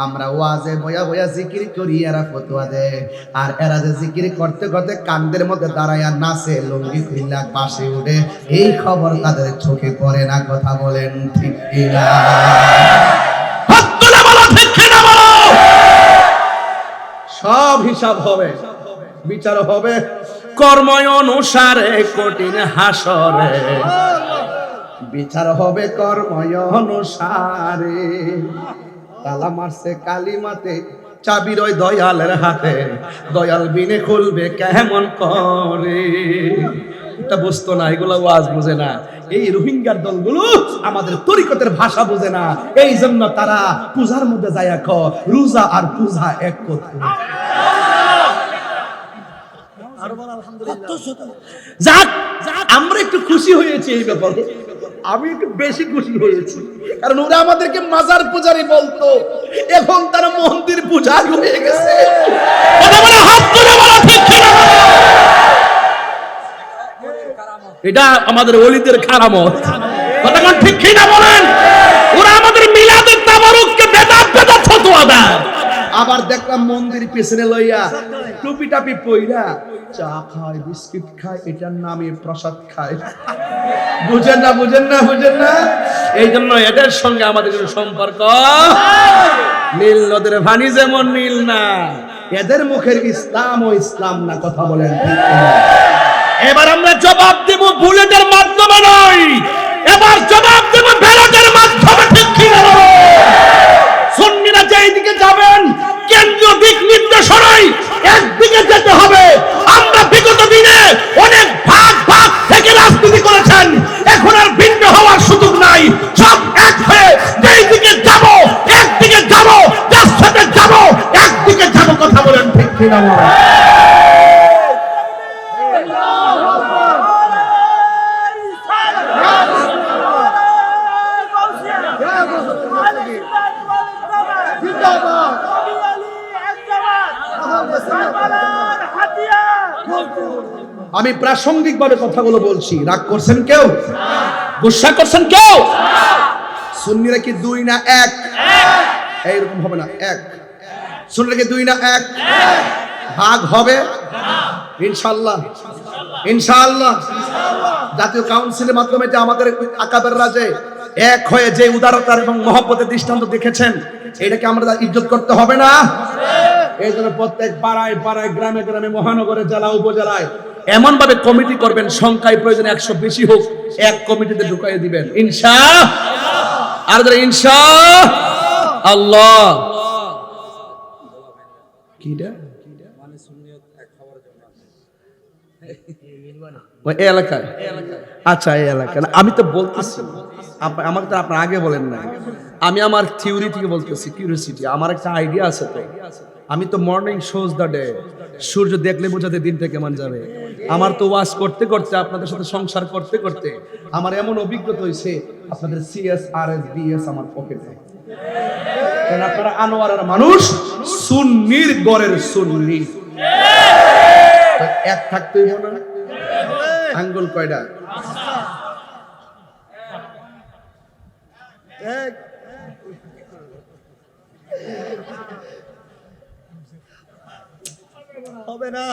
আমরা ওয়াজে বয়া বয়া জিকির করি, এরা ফতোয়া দেয়। আর এরা যে জিকির করতে করতে কান্দের মধ্যে দাঁড়ায়া নাচে, লুঙ্গি খুইলা পাশে উঠে, এই খবর তাদের চোখে পড়ে না। কথা বলেন ঠিক কিনা? সব হিসাব হবে, বিচার হবে কর্ম অনুসারে, কঠিন হাসরে বিচার হবে কর্ম অনুসারে। তালা মারছে কালিমাতে, চাবি রয় দয়ালের হাতে, দয়াল বিনে খুলবে কেমন করে। এটা বুঝতো না, এগুলো ওয়াজ বুঝে না। এই রোহিঙ্গার দলগুলো আমাদের তরিকতের ভাষা বুঝে না, এই জন্য তারা পূজার মধ্যে যায় রোজা আর পূজা এক করতে। যাক, আমরা একটু খুশি হয়েছি এই ব্যাপারে, আমি একটু বেশি খুশি হয়েছি, কারণ ওরা আমাদেরকে মাজার পূজারি বলতো, এখন তারা মন্দির পূজারি হয়ে গেছে। হাত তুলে বলা ঠিক কিনা? এটা আমাদের ওলিদের কারামত। কথা কোন ঠিক কি না বলেন? ওরা আমাদের মিলাদুত তাবারুককে বেদাত বেদাত ফতোয়া দেয়। আবার দেখলাম মন্দির পেছনে লইয়া টুপি টাপি পইরা চা খায়, বিস্কিট খায়, এটার নামে প্রসাদ খায়। বুঝেন না, বুঝেন না, বুঝেন না? এই জন্য এদের সঙ্গে আমাদের কোনো সম্পর্ক নীল নদের পানি যেমন নীল না, এদের মুখের ইসলাম ও ইসলাম না। কথা বলেন ঠিক কিনা? এবার আমরা জবাব দেব বুলেটের মাধ্যমে নয়, এবার জবাব দেব ব্যালটের মাধ্যমে। ঠিক কিনা? সুন্নিরা যেই দিকে যাবেন কেন্দ্রীয় দিক নির্দেশনায় একদিকে যেতে হবে। আমরা বিগত দিনে অনেক ভাগ ভাগ থেকে রাজনীতি করেছেন, এখন আর ভিন্ন হওয়ার সুযোগ নাই। সব এক হয়ে যেই দিকে যাব একদিকে যাব, যার সাথে যাব একদিকে যাব। কথা বলেন ঠিক কিনা? আমি প্রাসঙ্গিক ভাবে কথাগুলো বলছি, রাগ করছেন কেউ? গুসা করছেন কেউ? সুন্নিরা কি দুই না এক? এইরকম হবে না, এক। সুন্নিরা কি দুই না এক? ভাগ হবে ইনশাআল্লাহ, ইনশাআল্লাহ। জাতীয় কাউন্সিলের মাধ্যমে যে আমাদের আকাবেররা যে এক হয়ে যে উদারতা এবং মহব্বতের দৃষ্টান্ত দেখেছেন, এটাকে আমরা ইজ্জত করতে হবে না? এই জন্য প্রত্যেক পাড়ায় পাড়ায়, গ্রামে গ্রামে, মহানগরে, জেলা, উপজেলায় এমন ভাবে কমিটি করবেন, সংখ্যায় প্রয়োজন 100 বেশি হোক, এক কমিটিতে ঢুকাইয়ে দিবেন ইনশাআল্লাহ। আর ইনশাআল্লাহ। কিডা মানে সুন্নিয়ত এক হওয়ার জন্য ওই এলাকায়। আচ্ছা, এই এলাকায় আমি তো বলতেছি, আমাকে তো আপনার আগে বলেন না। আমি আমার থিওরি থেকে বলতেছি, কিউরিওসিটি, আমার একটা আইডিয়া আছে। তো আমি তো মর্নিং শোজ দ্য ডে, সূর্য দেখলে বোঝাতে দিনটা কেমন যাবে। আমার তো ওয়াজ করতে করতে, আপনাদের সাথে সংসার করতে করতে আমার এমন অভিজ্ঞতা হয়েছে, আপনাদের CSRS BS আমার পকেটে। কারণ আপনারা আনোয়ারের মানুষ, সুন্নির গড়ের সুন্নি। এক থাকতে হইব না? আঙ্গুল কয়টা? হবে না,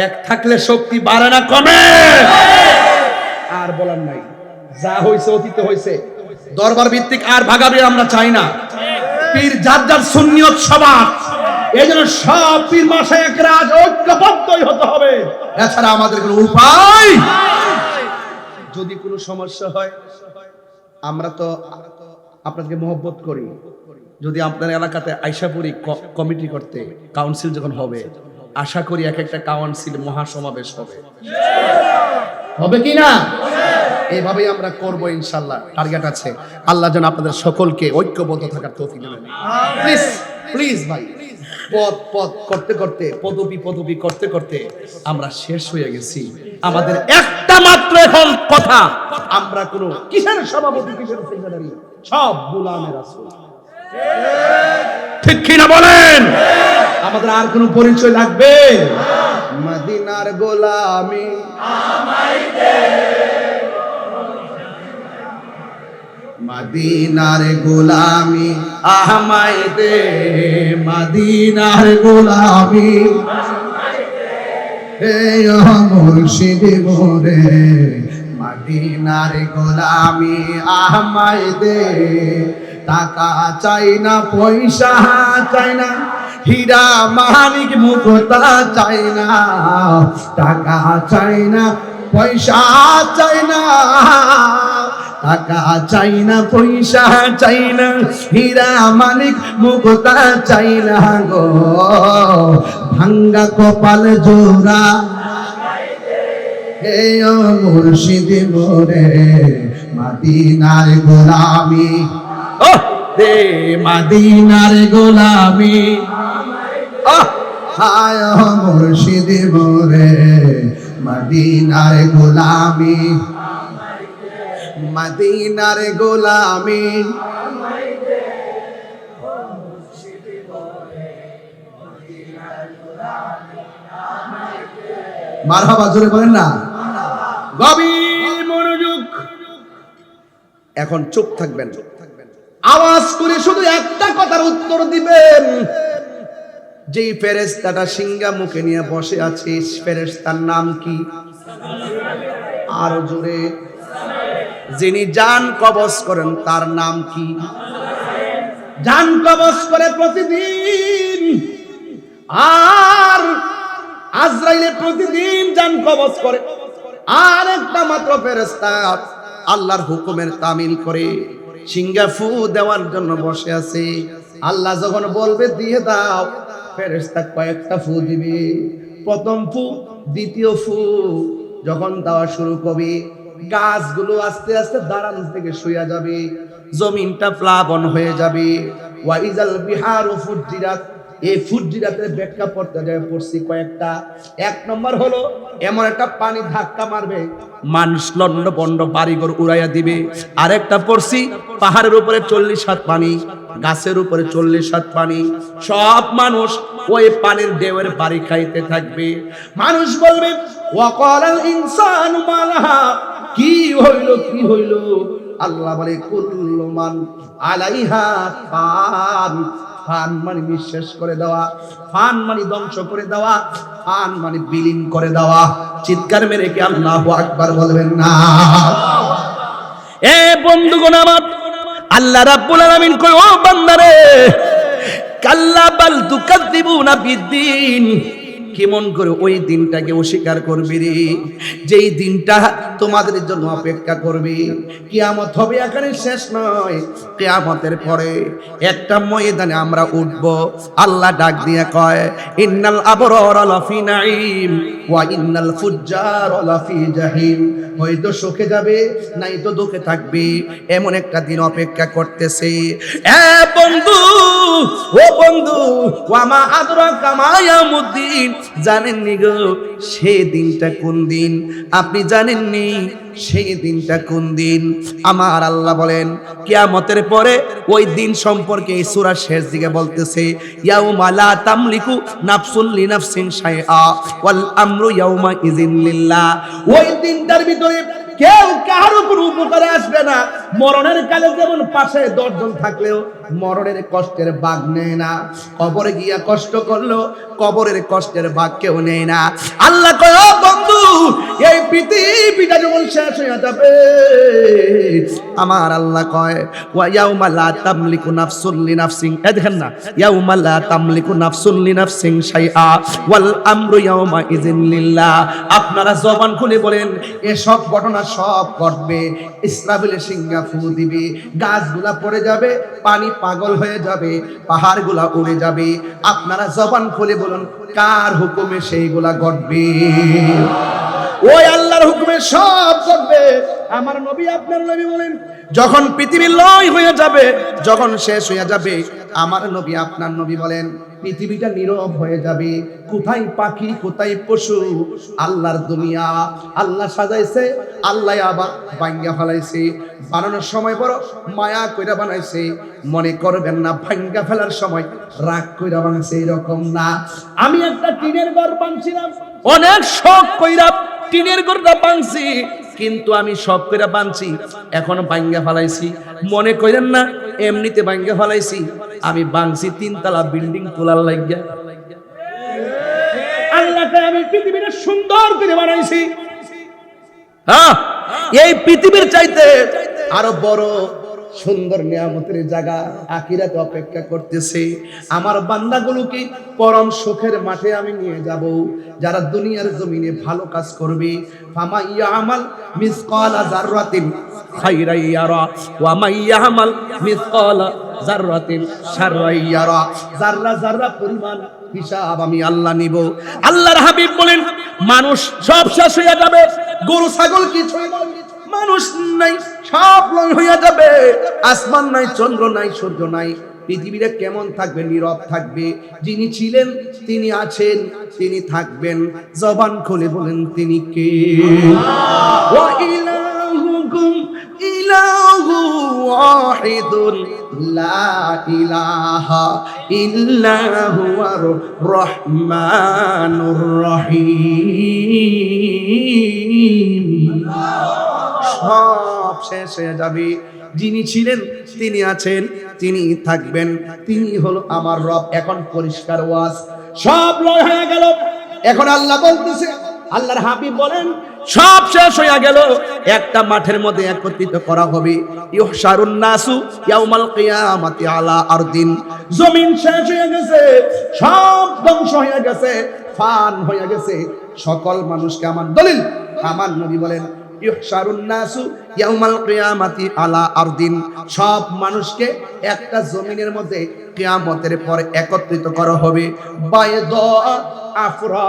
এক থাকলে শক্তি বাড়ে না কমে? আর বলার নাই, যা হইছে অতীতে হইছে। দরবার ভিত্তিক আর ভাগাবে আমরা চাই না। পীর যার যার সুন্নিয়ত সবার, এই জন্য সব পীর মাশায়েখরা আজ ঐক্যবদ্ধই হতে হবে, এছাড়া আমাদের কোনো উপায়। যদি কোনো সমস্যা হয়, আমরা তো আপনাকে মহব্বত করি, যদি আপনার এলাকাতে আইসাপুরি কমিটি করতে, কাউন্সিল যখন হবে, আশা করি এক একটা কাউন্সিল মহাসমাবেশ হবে, হবে কি না? এইভাবেই আমরা করব ইনশাআল্লাহ। টার্গেট আছে, আল্লাহ যেন আপনাদের সকলকে ঐক্যবদ্ধ থাকার তৌফিক দেন। প্লিজ প্লিজ ভাই, পদ করতে করতে, পদবি করতে করতে আমরা শেষ হয়ে গেছি। আমাদের একটা মাত্র এখন কথা, আমরা কোনো কিসের সভাপতি, কিসের সেক্রেটারি, সব গোলামের রাসূল। ঠিক কি না বলেন? আমাদের আর কোনো পরিচয় লাগবে? মদিনার গোলামি আমায় দে, মদিনার গোলামি আমায় দে, মদিনার গোলামি হে মুর্শিদ মোরে, মদিনার গোলামি আমায় দে। টাকা চাই না, পয়সা চাই না, হীরা মানিক মুক্তা চাই না, টাকা চাই না, পয়সা চাই না, টাকা চাই না, পয়সা চাই না, হীরা মানিক মুক্তা চাই না গো, ভাঙ্গা কপাল জোড়া হে মুর্শিদ মোরে, মদিনার গোলামি দে, মদিনার গোলামি হায় মুর্শিদ মোরে, মদিনার গোলামি, মদিনার গোলামি মারহাবা, জোরে বলেন না। গভীর মনোযোগ, এখন চুপ থাকবেন, আওয়াজ করে শুধু একটা কথার উত্তর দিবেন। যেই ফেরেশতাটা সিংহা মুখে নিয়ে বসে আছে, ফেরেশতার নাম কি? আর জোরে। যিনি জান কবজ করেন তার নাম কি? জান কবজ করে প্রতিদিন, আর আজরাইলে প্রতিদিন জান কবজ করে। আর একটা মাত্র ফেরেশতা আল্লাহর হুকুমের তামিল করে সিংহা ফু দেওয়ার জন্য বসে আছে। আল্লাহ যখন বলবে দিয়ে দাও, ফেরেশতা কয়েকটা ফু দিবে। প্রথম ফু, দ্বিতীয় ফু যখন দেওয়া শুরু করবে, গাছগুলো আস্তে আস্তে দাঁড়ান থেকে শুয়ে যাবে, জমিনটা প্লাবন হয়ে যাবে। ওয়াইজাল বিহারু ফুজ্জিরাত, এই ফুজ্জিরাতের ব্যাখ্যা পড়তে যায় পড়ছি কয়েকটা। এক নম্বর হলো এমন একটা পানি ধাক্কা মারবে, মানুষ লন্ড বন্ড বাড়িঘর উড়াইয়া দিবে। আরেকটা পড়ছি পাহাড়ের উপরে 40 হাত পানি, গাছের উপরে 40 হাত পানি, সব মানুষ ওই পানির ঢেউয়ের বাড়ি খাইতে থাকবে। মানুষ বলবে ওয়াকালাল ইনসানু মালাহা, কি হইল কি হইল? আল্লাহ বলে কুল্লু মান আলাইহা ফান। ফান মানে নিঃশেষ করে দেওয়া, ফান মানে ধ্বংস করে দেওয়া, ফান মানে বিলীন করে দেওয়া। চিৎকার মেরে কি আল্লাহু আকবার বলবেন না? এ বন্ধুগণ আমার, আল্লাহ রাব্বুল আলামিন কয় ও বান্দারে, কাল্লা বাল তুকাদ্দিবুনা বিদ্দিন, কেমন করে ওই দিনটাকে অস্বীকার করবি রে, যেই দিনটা তোমাদের জন্য অপেক্ষা করবে। কিয়ামত হবে এখানে শেষ নয়, কিয়ামতের পরে একটা ময়দানে আমরা উঠব। আল্লাহ ডাক দিয়ে কয় ইন্নাল আবরারা লাফি নাঈম ওয়া ইন্নাল ফুজ্জারা লাফি জাহিম। হয়তো সুখে যাবে, নাই তো দুঃখে থাকবে, এমন একটা দিন অপেক্ষা করতেছে। এ বন্ধু, ও বন্ধু, ওয়া মা আদরাকা মা ইয়াউমুদ্দিন, জানেননি গো সেই দিনটা কোন দিন? আপনি জানেননি সেই দিনটা কোন দিন? আমার আল্লাহ বলেন কিয়ামতের পরে ওই দিন সম্পর্কে এই সূরার শেষ দিকে বলতেছে ইয়াউমা লা তামলিকু নাফসুন লিনাফসিন শাইআ ওয়াল আমরু ইয়াউমা ইযিন লিল্লাহ। ওই দিনটার ভিতরে কেউ কার উপর উপকারে আসবে না। মরণের কালে যেমন পাশে 10 জন থাকলেও মরণের কষ্টের ভাগ নেয় না, কবরে গিয়া কষ্ট করলো কবরের কষ্টের ভাগ কেউ নেয় না। আল্লাহ কয় ও বন্ধু, এই পৃথিবীটা যখন শেষ হয়ে যাবে, আমার আল্লাহ কয় ওয়া ইয়াউমা লা তামলিকু নাফসুন লিনাফসিন, এই দেখেন না, ইয়াউমা লা তামলিকু নাফসুন লিনাফসিন শাইআ ওয়াল আমরু ইয়াউমা ইযিন লিল্লাহ। আপনারা জবান খুলে বলেন এসব ঘটনা সব ঘটবে। ইসরাফিলের সিংহা ফু দিবে, গাছগুলা পড়ে যাবে, পানি পাগল হয়ে যাবে, পাহাড়গুলা উড়ে যাবে। আপনারা জবান খুলে বলুন কার হুকুমে সেইগুলা ঘটবে? ওই আল্লাহর হুকুমে সব ঘটবে। আমার নবী আপনার নবী বলেন যখন পৃথিবী লয় হয়ে যাবে, যখন শেষ হয়ে যাবে, আমার নবী আপনার নবী বলেন পৃথিবীটা নীরব হয়ে যাবে। কোথায় পাখি, কোথায় পশু? আল্লাহর দুনিয়া আল্লাহ সাজাইছে, আল্লাহ আবার ভাঙ্গা ফেলাইছে। বানানোর সময় বড় মায়া কইরা বানাইছে, মনে করবেন না ভাঙ্গা ফেলার সময় রাগ কইরা বানাইছে, এরকম না। আমি একটা টিনের ঘর বানছিলাম, অনেক শখ কইরা টিনের ঘরটা বানছি, কিন্তু আমি সব কইরা বানছি, এখন ভাঙ্গা ফেলাইছি। মনে করেন না এমনিতে ভাঙ্গা ফেলাইছি, আমি বানছি 3 তলা বিল্ডিং তোলার লাগিয়া। আল্লাহকে আমি পৃথিবীটা সুন্দর করে বানাইছি। হ্যাঁ, এই পৃথিবীর চাইতে আরো বড় সুন্দর নিয়ামতের জায়গা আখিরাতে অপেক্ষা করতেছে। আমার বান্দাগুলোকে পরম সুখের মাঠে আমি নিয়ে যাব। যারা দুনিয়ার জমিনে ভালো কাজ করবে, ফামা ইয়ামাল মিসকালা যাররাতিন খাইরাই ইয়ারা ওয়া মা ইয়ামাল মিসকালা যাররাতিন শাররাই ইয়ারা। যাররা যাররা পরিমাণ হিসাব আমি আল্লাহ নিব। আল্লাহর হাবিব বলেন মানুষ সব শেষ হয়ে যাবে, গরু ছাগল কিছুই নাই, মানুষ নাই, সব লয় হয়ে যাবে। আসমান নাই, চন্দ্র নাই, সূর্য নাই। পৃথিবীটা কেমন থাকবে? নীরব থাকবে। যিনি ছিলেন, তিনি আছেন, তিনি থাকবেন। জবান খুলে বলেন তিনি কে? ওয়া ইলাহুকুম ইলাহু ওয়াহিদুন লা ইলাহা ইল্লা হুয়ার রহমানুর রহিম। সব শেষ হয়ে যাবে। যিনি ছিলেন তিনি আছেন, তিনি থাকবেন, তিনি হলো আমার রব। এখন পরিষ্কার ওয়াজ, সব লয় হয়ে গেল। এখন আল্লাহ বলতেছে, আল্লাহর হাবিব বলেন সব শেষ হয়ে গেল, একটা মাঠের মধ্যে একত্রিত করা হবে। ইহশারুন নাসু ইয়াউমাল কিয়ামাতি আলা আরদিন। জমিন শেষ হয়ে গেছে, সব ধ্বংস হয়ে গেছে, ফান হয়ে গেছে, সকল মানুষকে আমার দলিল, আমার নবী বলেন ইহশারুন নাসু ইয়াউমাল কিয়ামাতি আলা আরদিন। সব মানুষকে একটা জমিনের মধ্যে কিয়ামতের পর একত্রিত করা হবে। বাইদা আফরা,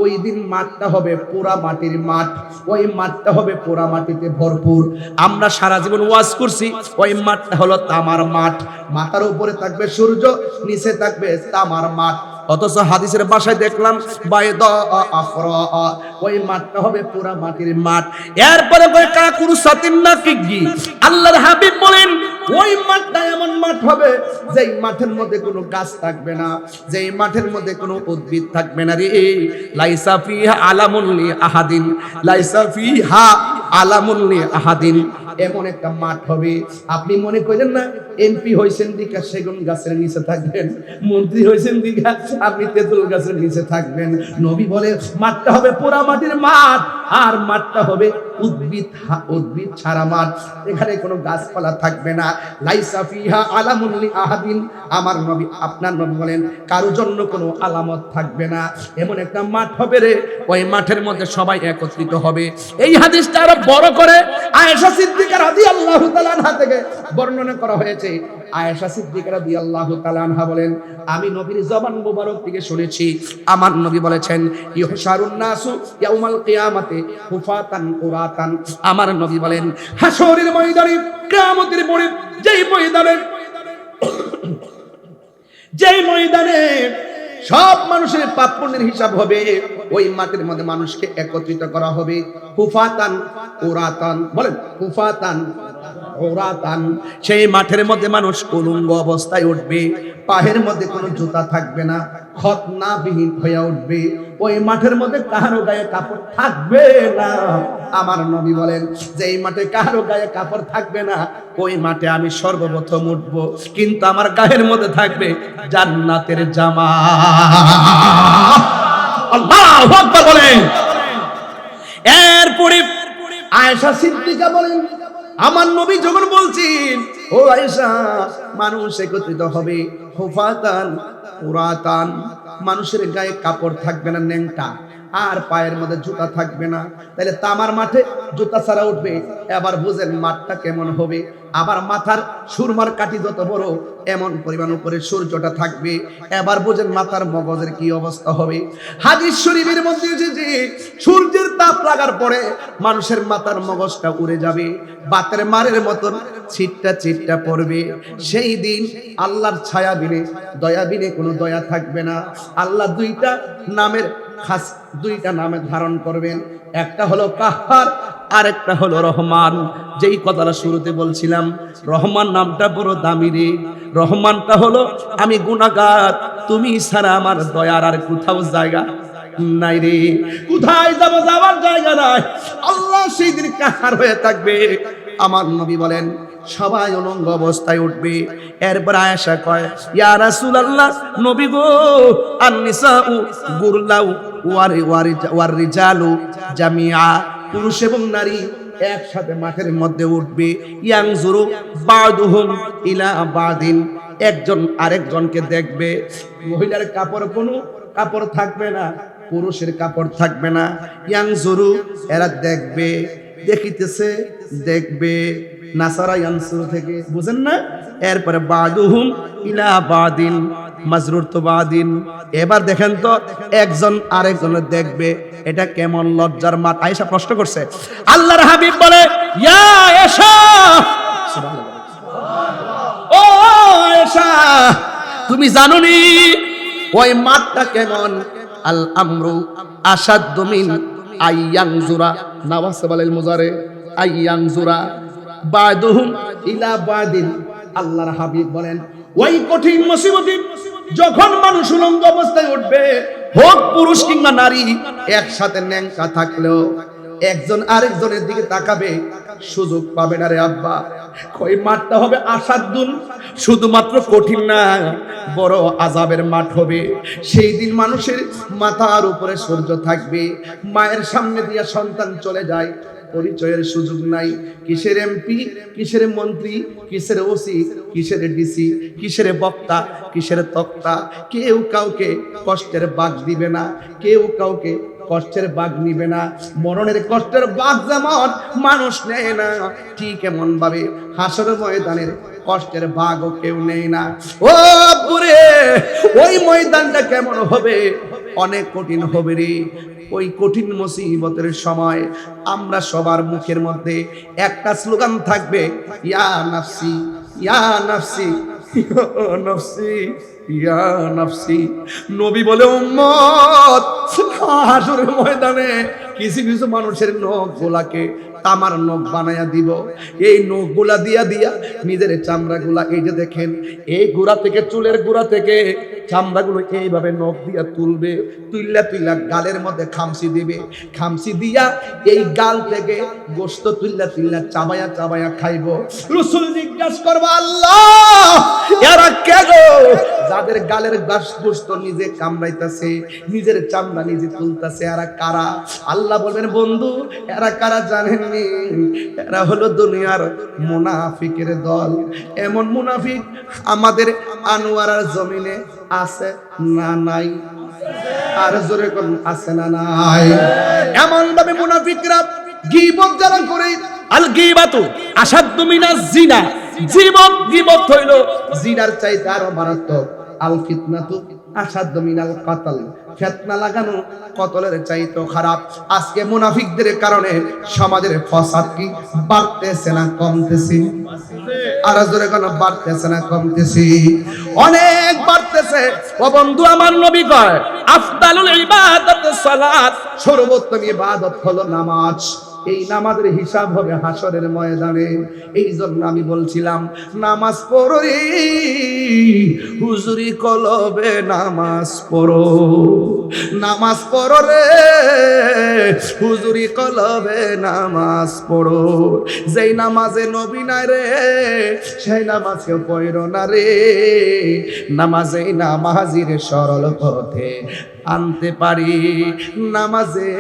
ওই দিন মাঠটা হবে পোড়া মাটির মাঠ, ওই মাঠটা হবে পোড়া মাটিতে ভরপুর। আমরা সারা জীবন ওয়াজ করছি, ওই মাঠটা হলো তামার মাঠ। মাথার উপরে থাকবে সূর্য, নিচে থাকবে তামার মাঠ। অথচ হাদিসের ভাষায় দেখলাম বাইদা আফরা, ওই মাঠটা হবে পুরা মাটির মাঠ। এরপরে কয় কাকুরু সাতিন নাকিগি, আল্লাহর হাবিব বলেন ওই মাঠটা এমন মাঠ হবে যেই মাঠের মধ্যে কোনো গাছ থাকবে না, যেই মাঠের মধ্যে কোনো উদ্ভিদ থাকবে না রে। লাইসা ফিহা আলামুন লি আহাদিন, লাইসা ফিহা আলামুন লি আহাদিন। এমন একটা মাঠ হবে, আপনি মনে করেন না এমপি হয়েছেন দিঘা সেগুন গাছের নিচে থাকবেন, মন্ত্রী হয়েছেন দিঘা আপনি তেঁতুল গাছের নিচে থাকবেন। নবী বলে মাঠটা হবে পোড়া মাটির মাঠ, আর মাঠটা হবে উদ্ভিদ ছাড়া মাঠ, এখানে কোনো গাছপালা থাকবে না। লাইসা ফিহা আলামুন লি আহাদিন, আমার নবী আপনার নবী বলেন কারোর জন্য কোনো আলামত থাকবে না। এমন একটা মাঠ হবে রে, ওই মাঠের মধ্যে সবাই একত্রিত হবে। এই হাদিসটা আরো বড় করে আয়েশা সিদ্দিকা রাদিয়াল্লাহু তাআলা আনহা থেকে বর্ণনা করা হয়েছে। আয়েশা সিদ্দিকা রাদিয়াল্লাহু তাআলা আনহা বলেন আমি নবীর জবান মোবারক থেকে শুনেছি, আমার নবী বলেছেন ইহশারুন নাসু ইয়াউমাল কিয়ামাতি হুফাতান কুরাতান। আমার নবী বলেন হাশরের ময়দানে, কিয়ামতের পরে যেই ময়দানে সব মানুষের পাপ পুণ্যের হিসাব হবে, ওই মাঠের মধ্যে মানুষকে একত্রিত করা হবে। হুফাতান কুরাতান, বলেন হুফাতান কুরাতান। সেই মাঠের মধ্যে মানুষ উলঙ্গ অবস্থায় উঠবে, পায়ের মধ্যে কোনো জুতা থাকবে না, খতনাবিহীন হয়ে উঠবে। ওই মাঠের মধ্যে কারো গায়ে কাপড় থাকবে না। আমার নবী বলেন যে এই মাঠে কারো গায়ে কাপড় থাকবে না, ওই মাঠে আমি সর্বপ্রথম উঠবো, কিন্তু আমার গায়ের মধ্যে থাকবে জান্নাতের জামা। আল্লাহু আকবার বলেন। এরপরে আয়েশা সিদ্দিকা বলেন আমার নবী যখন বলছেন ও আয়েশা মানুষ একত্রিত হবে, হুফাতান কুরাতান, মানুষের গায়ে কাপড় থাকবে না ন্যাংটা, আর পায়ের মধ্যে জুতা থাকবে না, তাহলে তামার মাঠে জুতা ছাড়া উঠবে। এবার বুঝেন মাঠটা কেমন হবে। আবার মাথার সুরমার কাঠি যত বড় এমন পরিমাণ উপরে সূর্যটা থাকবে। এবার বুঝেন মাথার মগজের কি অবস্থা হবে। হাদিস শরীফের মধ্যে যে সূর্যের তাপ লাগার পরে মানুষের মাথার মগজটা উড়ে যাবে, বাতের মারের মতন ছিটটা ছিটটা পড়বে। সেই দিন আল্লাহর ছায়া বিনে দয়া বিনে কোনো দয়া থাকবে না। আল্লাহ দুইটা নামে ধারণ করবেন, একটা হলো কাহ্হার, আরেকটা হলো রহমান। যেই কথাটা শুরুতে বলছিলাম, রহমান নামটা বড় দামি রে। রহমানটা হলো আমি গুনাহগার, তুমি ছাড়া আমার দয়ার আর কোথাও জায়গা নাই রে, কোথায় যাব, যাওয়ার জায়গা নাই। আল্লাহ সেই দিন কাহ্হার হয়ে থাকবে। আমার নবী বলেন সবাই উলঙ্গ অবস্থায় উঠবে। এরপর আয়েশা কয় ইয়া রাসূলুল্লাহ, নবী গো আন-নিসাউ গুরলাউ ওয়ার রিজালু জামিআ, পুরুষ এবং নারী একসাথে মাঠের মধ্যে উঠবে। ইয়ানজুরু বাদুহুম ইলা বাদিন, একজন আরেকজনকে দেখবে। মহিলার কোনো কাপড় থাকবে না, পুরুষের কাপড় থাকবে না। ইয়ানজুরু, এরা দেখবে, দেখিতেছে, দেখবে। নাসারা ইয়ানসুরু থেকে, বুঝেন না? এরপরে বাদুহুম ইলা বাদিন, মাজরুর তো বাদিন। এবার দেখেন তো একজন আরেকজনের দেখবে, এটা কেমন লজ্জার মাঠ। আয়েশা প্রশ্ন করছে, আল্লাহর হাবিব বলে ইয়া আয়েশা, ও আয়েশা তুমি জানোনি ওই মাঠটা কেমন? আল আমরু আসাদ্দু মিন আইয়ানজুরা, নাওয়াসাবাল মুজারে আইয়ানজুরা বাদুহুম ইলা বাদিন। আল্লাহর হাবিব বলেন ওই কঠিন মুসিবতে যখন মানুষ উলঙ্গ অবস্থায় উঠবে, হোক পুরুষ কিংবা নারী, একসাথে ন্যাংটা থাকলেও একজন আরেকজনের দিকে তাকাবে, সুযোগ পাবে না রে আব্বা। ওই মাঠটা হবে আসাদুন, শুধুমাত্র কঠিন না, বড় আযাবের মাঠ হবে। সেই দিন মানুষের মাথার উপরে সূর্য থাকবে, মায়ের সামনে দিয়ে সন্তান চলে যায়, পরিচয়ের সুযোগ নাই। কিসের এমপি, কিসের মন্ত্রী, কিসের ওসি, কিসের ডিসি, কিসের বক্তা, কিসের তক্তা, কেউ কাউকে কষ্টের বাগ দিবে না, কেউ কাউকে কষ্টের বাগ নিবে না। মরণের কষ্টের বাগ যেমন মানুষ নেয় না, ঠিক এমন ভাবে হাসর ময়দানের কষ্টের ভাগও কেউ নেয় না। ও পুরে ওই ময়দানটা কেমন হবে? অনেক কঠিন হবে রে। ওই কঠিন মুসিবতের সময় আমরা সবার মুখের মধ্যে একটা স্লোগান থাকবে, ইয়া নাফসি, ইয়া নাফসি, ইয়া নাফসি, ইয়া নাফসি। নবী বলে, উম্মত, হাসরের ময়দানে কিছু কিছু মানুষের নখ গোলাকে তামার নখ বানায়া দিব। এই নখ গুলা দিয়া দিয়া নিজের চামড়া গুলা, এই যে দেখেন, এই গোড়া থেকে, চুলের গোড়া থেকে চামড়াগুলো এইভাবে নখ দিয়া তুলবে, তুইলা তুইলা গালের মধ্যে খামসি দিবে, খামসি দিয়া এই গাল থেকে গোশত তুইলা তুইলা চাবায়া চাবায়া খাইব। রাসূল জিজ্ঞাসা করবে, আল্লাহ, এরা কে গো? যাদের গালের গোশত নিজে কামড়াইতেছে, নিজের চামড়া নিজে তুলতেছে, এরা কারা? আল্লাহ বলবেন, বন্ধু, এরা কারা জানেননি? এরা হলো দুনিয়ার মুনাফিকের দল। এমন মুনাফিক আমাদের আনোয়ারার জমিনে আছে না নাই? আর জোরে কোন আছে না নাই? এমন ভাবে মুনাফিকরা গীবত যারা করে, আল গীবাতু আসাদ্দু মিনাজ জিনা, গীবত হইল জিনার চাইতে আরো মারাত্মক। আল ফিতনাতু আসাদ্দু মিনাল কাতল, ফিতনা লাগানো কতলের চাইতে খারাপ। আজকে মুনাফিকদের কারণে সমাজের ফাসাদ কি বাড়তেছে না কমতেছে? আর জোরে কোন বাড়তেছে না কমতেছে? অনেক বাড়তেছে। ও বন্ধু, আমার নবী কয়, আফদালুল ইবাদাতুস সালাত, সর্বোত্তম ইবাদত হলো নামাজ। এই নামাজের হিসাব হবে হাসরের ময়দানে। এই জন্য আমি বলছিলাম, নামাজ পড়ো রে হুজুরি কলবে, নামাজ পড়ো, নামাজ পড়ো রে হুজুরি কলবে, নামাজ পড়ো। যেই নামাজে নবী নাই রে, সেই নামাজকে পড়ো না রে। নামাজে নামাজির সরল পথে আনতে পারি, নামাজে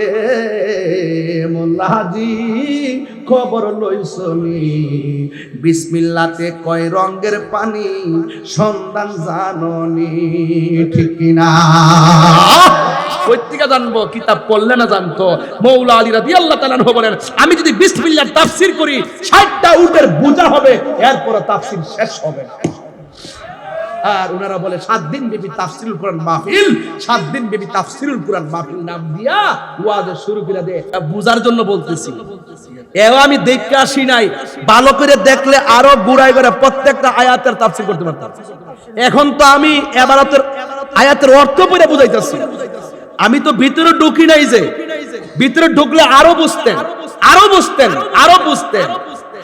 মোল্লাজি খবর লইছনি, বিসমিল্লাতে কয় রঙের পানি সন্ধান জাননি, ঠিক কিনা? কইতিকা জানবো, কিতাব পড়লে না জানতো। মৌলা আলী রাদিয়াল্লাহু তাআলা আনহু বলেন, আমি যদি বিসমিল্লাহ তাফসীর করি 60টা উটের বোঝা হবে, এরপর তাফসীর শেষ হবে না। আর ওনারা বলে 7 দিন ব্যাপী তাফসীরুল কোরআন মাহফিল, 7 দিন ব্যাপী তাফসীরুল কোরআন মাহফিল নাম দিয়া ওয়াজ শুরু করে দে। বুঝার জন্য বলতেছি, এও আমি দেখে আসি নাই, ভালো করে দেখলে আরো গুড়াই করে প্রত্যেকটা আয়াতের তাফসীর করতে পারতাম। এখন তো আমি এবারতের আয়াতের অর্থ পড়ে বুঝাইতেছি, আমি তো ভিতরে ঢুকি নাই। যে ভিতরে ঢুকলে আরো বুঝতেন, আরো বুঝতেন, আরো বুঝতেন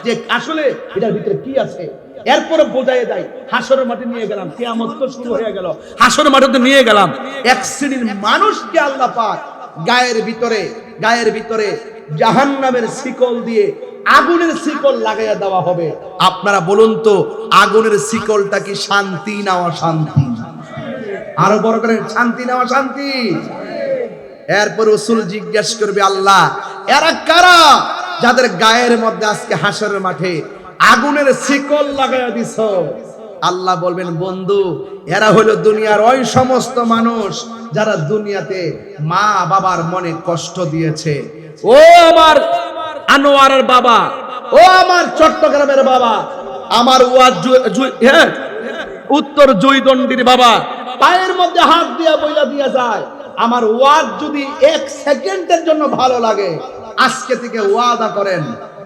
যে আসলে এটার ভিতরে কি আছে। এরপরে বোঝাই যায়, হাসরের মাঠে নিয়ে গেলাম, কিয়ামত তো শুরু হয়ে গেল, হাসরের মাঠে নিয়ে গেলাম। এক শ্রেণীর মানুষকে আল্লাহ পাক গায়ের ভিতরে জাহান্নামের শিকল দিয়ে আগুনের শিকল লাগাইয়া দেওয়া হবে। আপনারা বলুন তো, আগুনের শিকলটা কি শান্তি না অশান্তি? আরো বড় করে, শান্তি না অশান্তি? এরপর রাসূল জিজ্ঞাসা করবে, আল্লাহ, এরা কারা যাদের গায়ের মধ্যে আজকে হাসরের মাঠে আগুনের শিকল লাগাইয়া দিছ? আল্লাহ বলবেন, বন্ধু, এরা হলো দুনিয়ার ওই সমস্ত মানুষ যারা দুনিয়াতে মা বাবার মনে কষ্ট দিয়েছে। ও আমার আনোয়ারের বাবা, ও আমার চট্টগ্রামের বাবা, আমার উত্তর জয়দন্ডির বাবা, পায়ের মধ্যে হাত দিয়া বইলা দিয়া যায়, আমার ওয়াজ যদি 1 সেকেন্ডের জন্য ভালো লাগে, আজকে থেকে ওয়াদা করেন,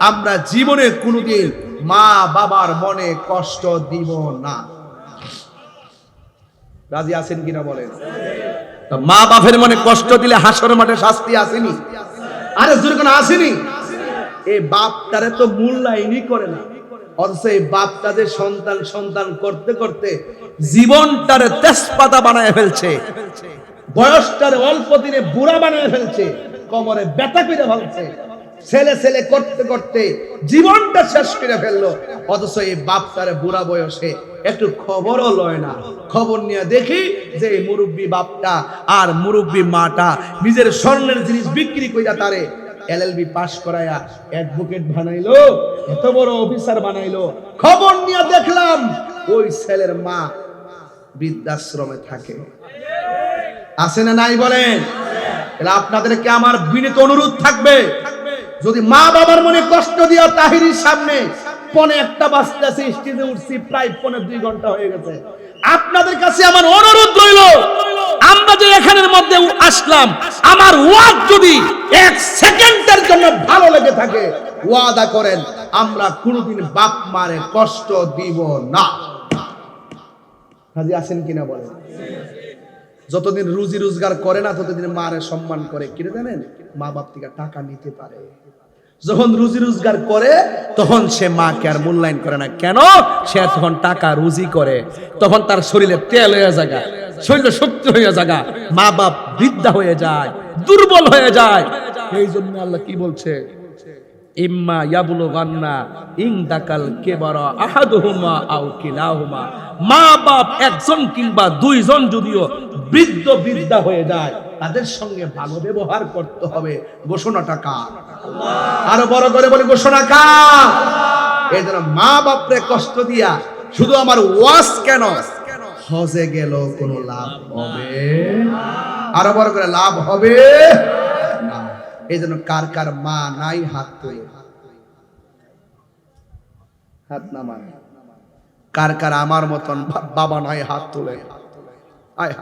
আমরা জীবনে কোনোদিন মা বাবার মনে কষ্ট দিব না। রাজি আছেন কিনা বলেন? মা বাপের মনে কষ্ট দিলে হাসরের মাঠে শাস্তি আসেনি? আরে জোরে কোন আসেনি? এই বাপটারে তো মূল্যায়নই করে না। অথচ এই বাপটাতে সন্তান সন্তান করতে করতে জীবনটারে তেজপাতা বানায় ফেলছে, বয়সটারে অল্প দিনে বুড়া বানায় ফেলছে, কোমরে ব্যথা করে ফেলছে, ছেলে ছেলে করতে করতে জীবনটা শেষ করে ফেললো। অথচ এই বাপটারে বুড়া বয়সে একটু খবরও লয় না। খবর নিয়ে দেখি যে এই মুরব্বী বাপটা আর মুরব্বী মাটা নিজের স্বর্ণের জিনিস বিক্রি কইরা তারে এলএলবি পাস করায়া অ্যাডভোকেট বানাইলো, এত বড় অফিসার বানাইলো। খবর নিয়ে দেখলাম ওই ছেলের মা বৃদ্ধাশ্রমে থাকে। আছে না নাই বলেন? আপনাদেরকে আমার বিনীত অনুরোধ থাকবে, যদি মা বাবার মনে কষ্ট দিয়া তাহিরির সামনে 1:45 বাজতেছে, স্টেজে উঠছি প্রায় 1.5-2 ঘন্টা হয়ে গেছে, আপনাদের কাছে আমার অনুরোধ রইল, আমরা যে এখানের মধ্যে আসলাম, আমার ওয়াজ যদি 1 সেকেন্ডের জন্য ভালো লেগে থাকে, ওয়াদা করেন আমরা কোনোদিন বাপ মারে কষ্ট দিব না। হাজি আছেন কিনা বলেন? যতদিন রুজি রোজগার করে না ততদিন মারে সম্মান করে। কি জানেন? মা বাপ থেকে টাকা নিতে পারে। যখন রুজি রোজগার করে তখন সে মাকে আর মূল্যায়ন করে না। কেন? সে তখন টাকা রুজি করে, তখন তার শরীরে তেল হয়ে জায়গা, শরীরে শক্তি হয়ে জায়গা, মা বাপ বৃদ্ধা হয়ে যায়, দুর্বল হয়ে যায়। এই জন্য আল্লাহ কি বলছে? ইম্মা ইয়াবলুগান্না ইনদাকাল কিবারা আহাদুহুমা আও কিলাহুমা, মা বাপ একজন কিংবা দুইজন যদিও বৃদ্ধা হয়ে যায়, তাদের সঙ্গে ভালো ব্যবহার করতে হবে। ঘোষণাটা কার? আরো বড় করে বলি, ঘোষণা কার? এই জন্য মা বাপরে কষ্ট দিয়া শুধু আমার ওয়াজ কেন, হজে গেল কোনো লাভ হবে? আরো বড় করে, লাভ হবে না। এই জন্য কার কার মা নাই হাত তুলে, হাত নামান। কার কার আমার মতন বাবা নাই হাত তুলে, আয়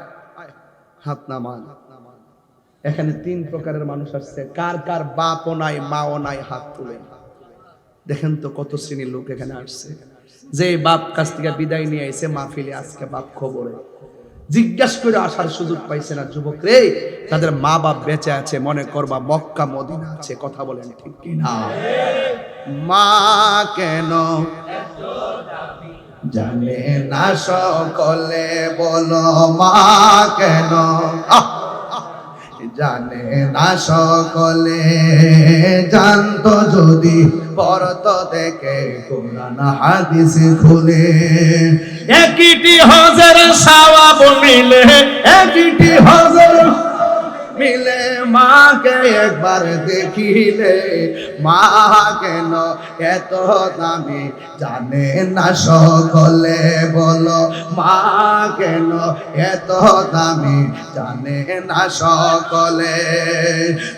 হাত নামান। এখানে 3 প্রকারের মানুষ আসছে। কার কার বাপও নাই মাও নাই, হাত তুলে। দেখেন তো কত শ্রেণীর লোক এখানে আসছে। যে বাপ কাছ থেকে বিদায় নিয়ে আইছে মাহফিলে, আজকে বাপ খবরে জিজ্ঞাসা করে আসার সুযোগ পাইছে না। যুবক রে, তাদের মা বাপ বেঁচে আছে, মনে করবা মক্কা মদিনা আছে। কথা বলেন ঠিক কিনা? মা কেন জানে না সকলে, বলো মা কেন জানে না সকলে, জানতো যদি পড়তো দেখে কোরআন হাদিস খুলে। একটি হজের সওয়াব মিলে, একটি হজের মিলে, মাকে একবার দেখিলে। মা কেন এত দামি জানে না সকলে, বলো মা কেন এত দামি জানে না সকলে।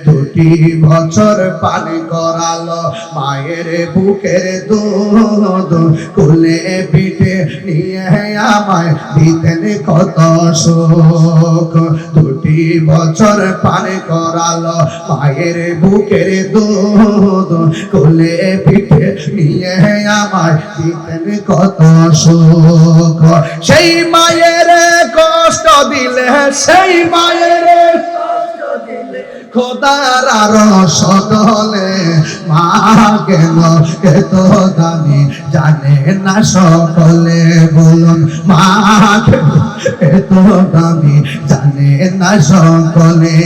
2 বছর পানি করালো মায়ের বুকের দুধ, কোলে পিঠে নিয়ে আমায় দিতেন কত সুখ। 2 বছর পানি করালো মায়ের বুকের দুধ, কোলে পিঠে নিয়ে আমায় দিতেন কত সুখ। সেই মায়ের কষ্ট দিলে, সেই মায়ের খোদার রস দলে, মা কেন এত দামি জানে না সকলে, বলুন মা কেন এত দামি জানে না সকলে।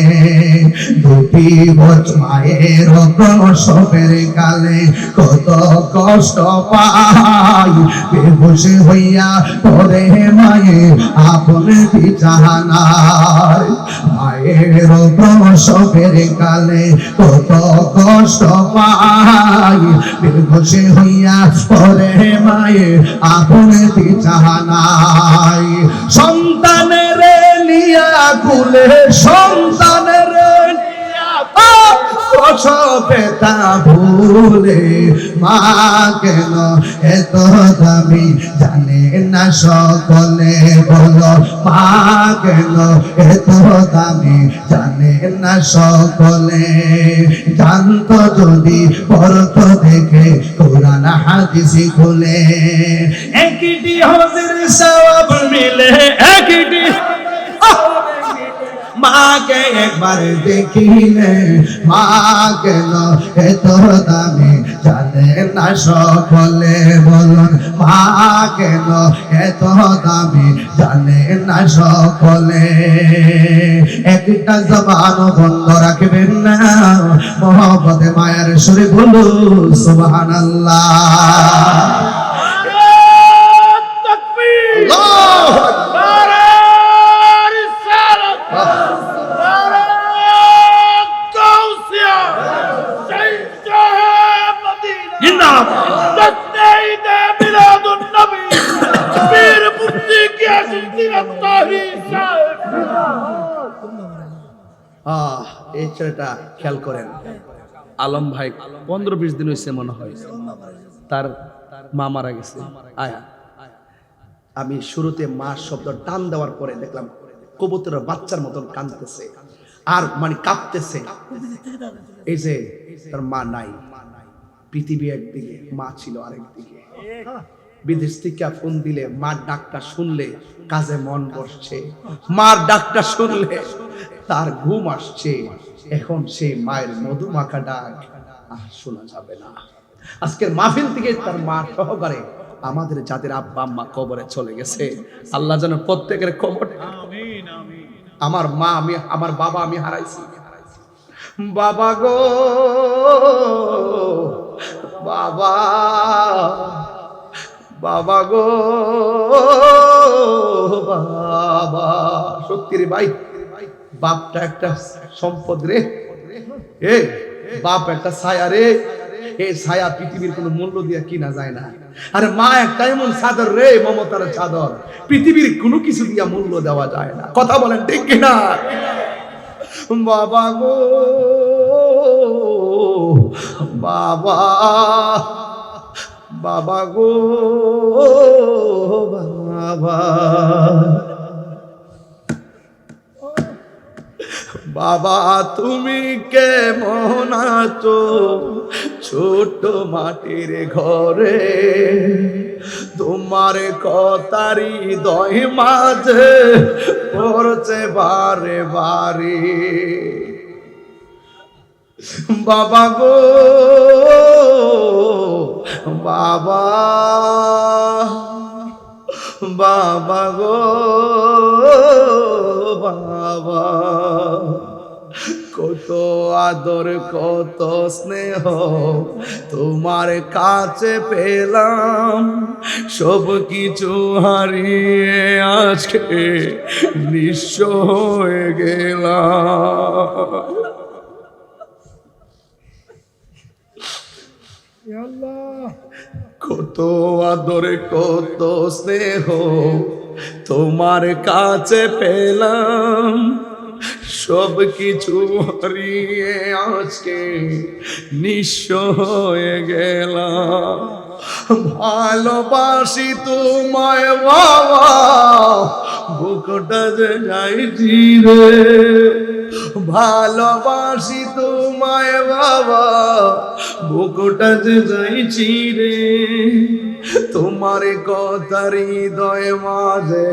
2 বছর মায়ের প্রসবের কালে কত কষ্ট পাই, বেহুশ হইয়া পড়ে মায়ে আপন বিছানায়। মায়ের প্রসবের কালে কত কষ্ট পাই, বেহুশ হইয়া পড়ে মায়ে আপন বিছানায়। সন্তানের নিয়া কুলে, সন্তানের পেতা ভুলে, মা কেন এত দামি জানে না সকলে, বলো মা কেন এত দামি জানে না সকলে। জানতো যদি পড়তো দেখে কোরআন হাদিস খুলে। একটি হজের সওয়াব মিলে, একটি মাকে একবার দেখিলে। মা কেন এত দামি জানে না সকলে, বল কেন এত দামি জানে না সকলে। একটা জবান বন্ধ রাখবেন না, মহব্বতে মায়ের সুরে বলু সুবহানাল্লাহ। আল্লাহু আকবার। এই ছেলেটা খেয়াল করেন, আলম ভাই 15-20 দিন হয়েছে মনে হয়, তার মা মারা গেছে। আয়া আমি শুরুতে মা শব্দ টান দেওয়ার পরে দেখলাম কবুতরের বাচ্চার মতন কাঁদতেছে আর মানে কাঁপতেছে। এই যে তার মা নাই, পৃথিবী একদিকে, মা ছিল আরেকদিকে। বিদেশ থেকে ফোন দিলে মার ডাকটা শুনলে কাজে মন বসছে, মার ডাকটা শুনলে তার ঘুম আসছে। এখন সেই মায়ের মধু মাখা ডাক আর শোনা যাবে না। আজকের মাহফিল থেকে তার মা সহকারে আমাদের যাদের আব্বা আম্মা কবরে চলে গেছে, আল্লাহ যেন প্রত্যেকের কবর। আমার মা আমি, আমার বাবা আমি হারাইছি। বাবা গো বাবা, বাবা গো বাবা। সত্যি রে ভাই, বাপটা একটা সম্পদ রে। এ বাপ একটা ছায়া রে, এই ছায়া পৃথিবীর কোনো মূল্য দিয়ে কিনা যায় না। আরে মা একটা এমন চাদর রে, মমতার চাদর, পৃথিবীর কোনো কিছু দিয়া মূল্য দেওয়া যায় না। কথা বলেন ঠিক কিনা? বাবা গো বাবা, বাবা গো বাবা, বাবা তুমি কেমন আছো ছোট মাটির ঘরে, তোমার কথারি হৃদয় মাঝে পড়ছে বারে বারে। বাবা গো বাবা, বাবা গো বাবা, কত আদর কত স্নেহ তোমার কাছে পেলাম, সব কিছু হারিয়ে আজকে নিঃস্ব হয়ে গেলাম। কত আদরে কত স্নেহ তোমার কাছে পেলাম, সব কিছু হারিয়ে আজকে নিঃস্ব হয়ে গেলাম। ভালোবাসি তোমায় বাবা, বুকটা যে যাইছি রে। ভালোবাসি তোমায় বাবা, বুকটা যে যাইছি রে। তোমার কথার হৃদয় মাঝে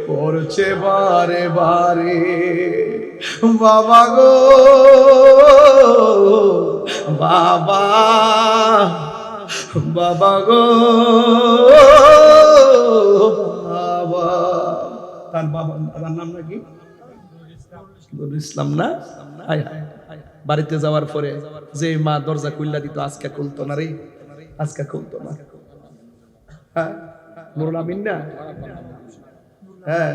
পড়ছে বারে বারে। বাবা গো বাবা, বাবা গো বাবা। তার বাবার নাম নাকি নুরুল ইসলাম না? বাড়িতে যাওয়ার পরে যে মা দরজা খুললা দিত, আজকে খুলতো না রে, আজকে খুলতো না। হ্যাঁ নুরুল আমিন না? হ্যাঁ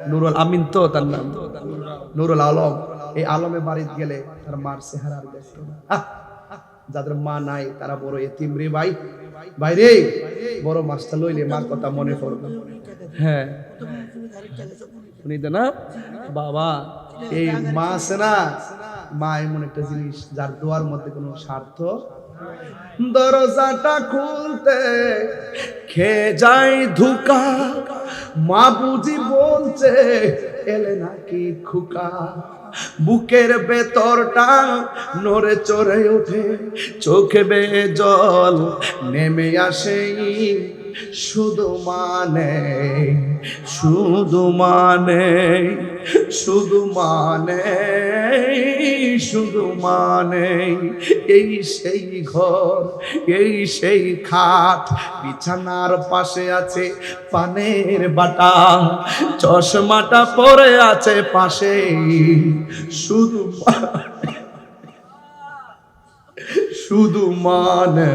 নুরুল আমিন তো তার নাম, নুরুল আলম। এই আলমে বাড়িতে গেলে তার মার চেহারা আর দেখতো না। যাদের মা নাই তারা বড় এতিম রে ভাই। বাইরে বড় মাছটা লইলে মার কথা মনে পড়বে। হ্যাঁ শুনিতে না বাবা, এই মা আছে না, মা এমন একটা জিনিস যার দোয়ার মধ্যে কোনো স্বার্থ। দরজাটা খুলতে খেয়ে যায় ধোঁকা, মা বুঝি বলছে এলে নাকি খুকা। বুকের ভেতরটা নড়ে চড়ে ওঠে, চোখে বেয়ে জল নেমে আসে, শুধু মানে শুধু মানে শুধু মানে শুধু মানে এই সেই ঘর এই সেই খাট বিছানার পাশে আছে পানের বাটা চশমাটা পরে আছে পাশে শুধু শুধু মানে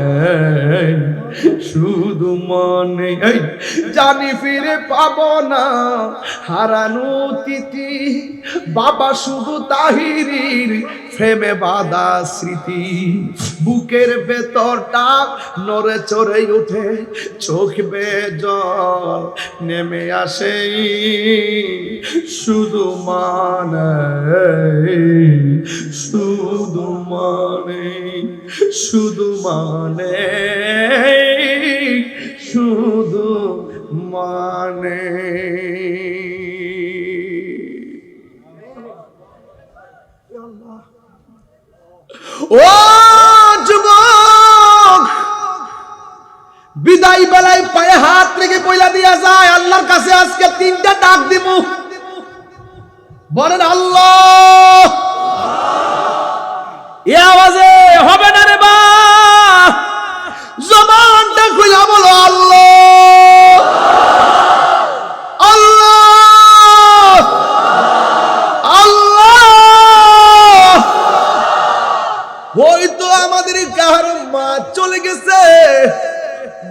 শুধু মানে এই জানি ফিরে পাবো না হারানো তিথি বাবা শুধু তাহিরির প্রেমে বাঁধা স্মৃতি বুকের ভেতরটা নড়ে চড়ে উঠে চোখ বেয়ে জল নেমে আসে শুধু মানে শুধু মানে শুধু মানে শুধু মানে ও যুবক বিদায় বেলায় পায়ে হাত রেখে পয়লা দিয়া যায় আল্লাহর কাছে আজকে তিনটা ডাক দিব বলেন আল্লাহ এ আওয়াজে হবে না রে বা জবানটা খুলে বলো আল্লাহ আল্লাহ আল্লাহ হয়তো আমাদের কারো মা চলে গেছে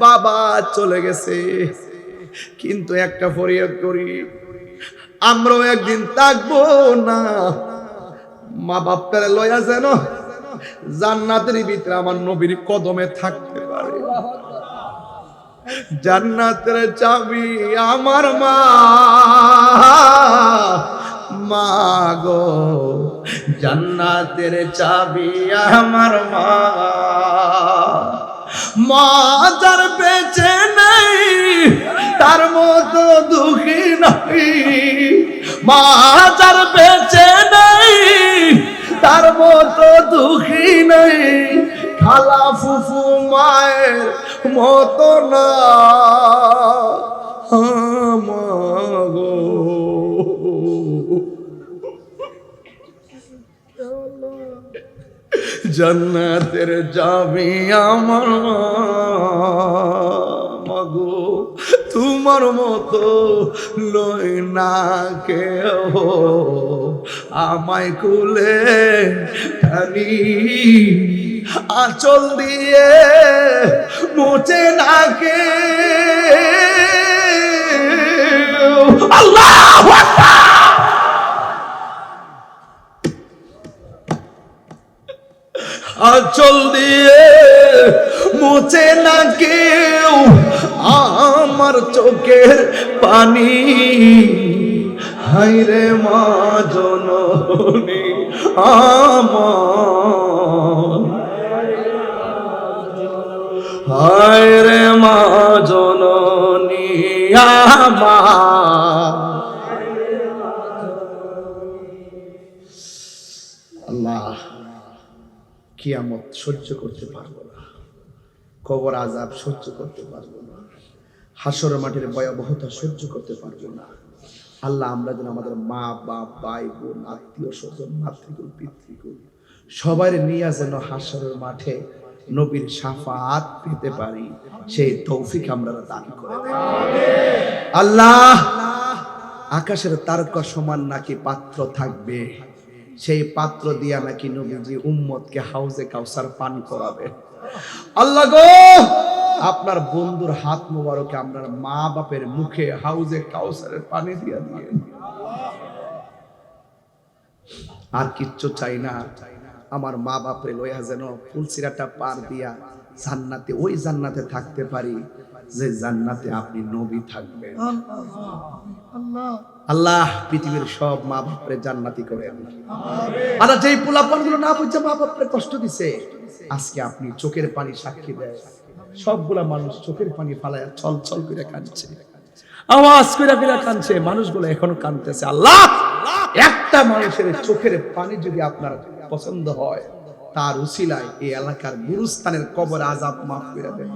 বাবা চলে গেছে কিন্তু একটা ফরিয়াদ করি আমরাও একদিন থাকবো না মা বাপটারে লয়া যেন জান্নাতের ভিতরে আমার নবীর কদমে থাকতে পারে জান্নাতের চাবি আমার মা মা গো জান্নাতের চাবি আমার মা মা যার বেঁচে নেই তার মতো দুঃখী নাই মা যার বেঁচে নেই তার মতো দুঃখী নেই খালা ফুফু মায়ের মতো না মা গো জান্নাতের যাবি আমার মাগো তোমার মতো লই না কেউ আমায় কুলে টানি আঁচল দিয়ে মুছে না কে আল্লাহু আকবার আঁচল দিয়ে মুছে না কেউ আমার চোখের পানি হায়রে মা জননী আমার হায়রে মা জননী আমার আল্লাহ কিয়ামত সহ্য করতে পারবো না কবর আযাব সহ্য করতে পারবো না হাসর মাঠের ভয়াবহতা সহ্য করতে পারবো না আল্লাহ আমরা যেন আমাদের মা বাপ ভাই বোন আত্মীয় স্বজন মাতৃকুল পিতৃকুল সবাই নিয়ে যেন হাসরের মাঠে নবীর শাফাআত পেতে পারি সেই তৌফিক আমরা দান করে আল্লাহ আকাশের তারকা সমান নাকি পাত্র থাকবে সেই পাত্র দিয়া নাকি নবীজি উম্মতকে হাউজে কাউসার পান করাবে আল্লাহ গো আপনার বন্ধুর হাত মোবারকে আপনার মা বাপের মুখে হাউজে কাউসারের পানি দিয়া দিয়ে আর কিচ্ছু চাই না আমার মা বাপরে লইয়া যেন ফুলসিরাটা পার দিয়া জান্নাতে ওই জান্নাতে থাকতে পারি যে জান্নাতে আপনি নবী থাকবেন আল্লাহ পৃথিবীর সব মা বাপরে জান্নাতি করেন আর যেই পোলাপানগুলো না বুঝছে মা বাপরে কষ্ট দিছে আজকে আপনি চোখের পানি সাক্ষী দেয় সবগুলা মানুষ চোখের পানি ফালায় ছল ছল করে কাঁদছে আওয়াজ করে কাঁদছে মানুষগুলো এখনো কাঁদতেছে আল্লাহ একটা মানুষের চোখের পানি যদি আপনার পছন্দ হয় তার উসিলায় এই এলাকার গুরুস্থানের কবর আযাব মাফ করে দেন।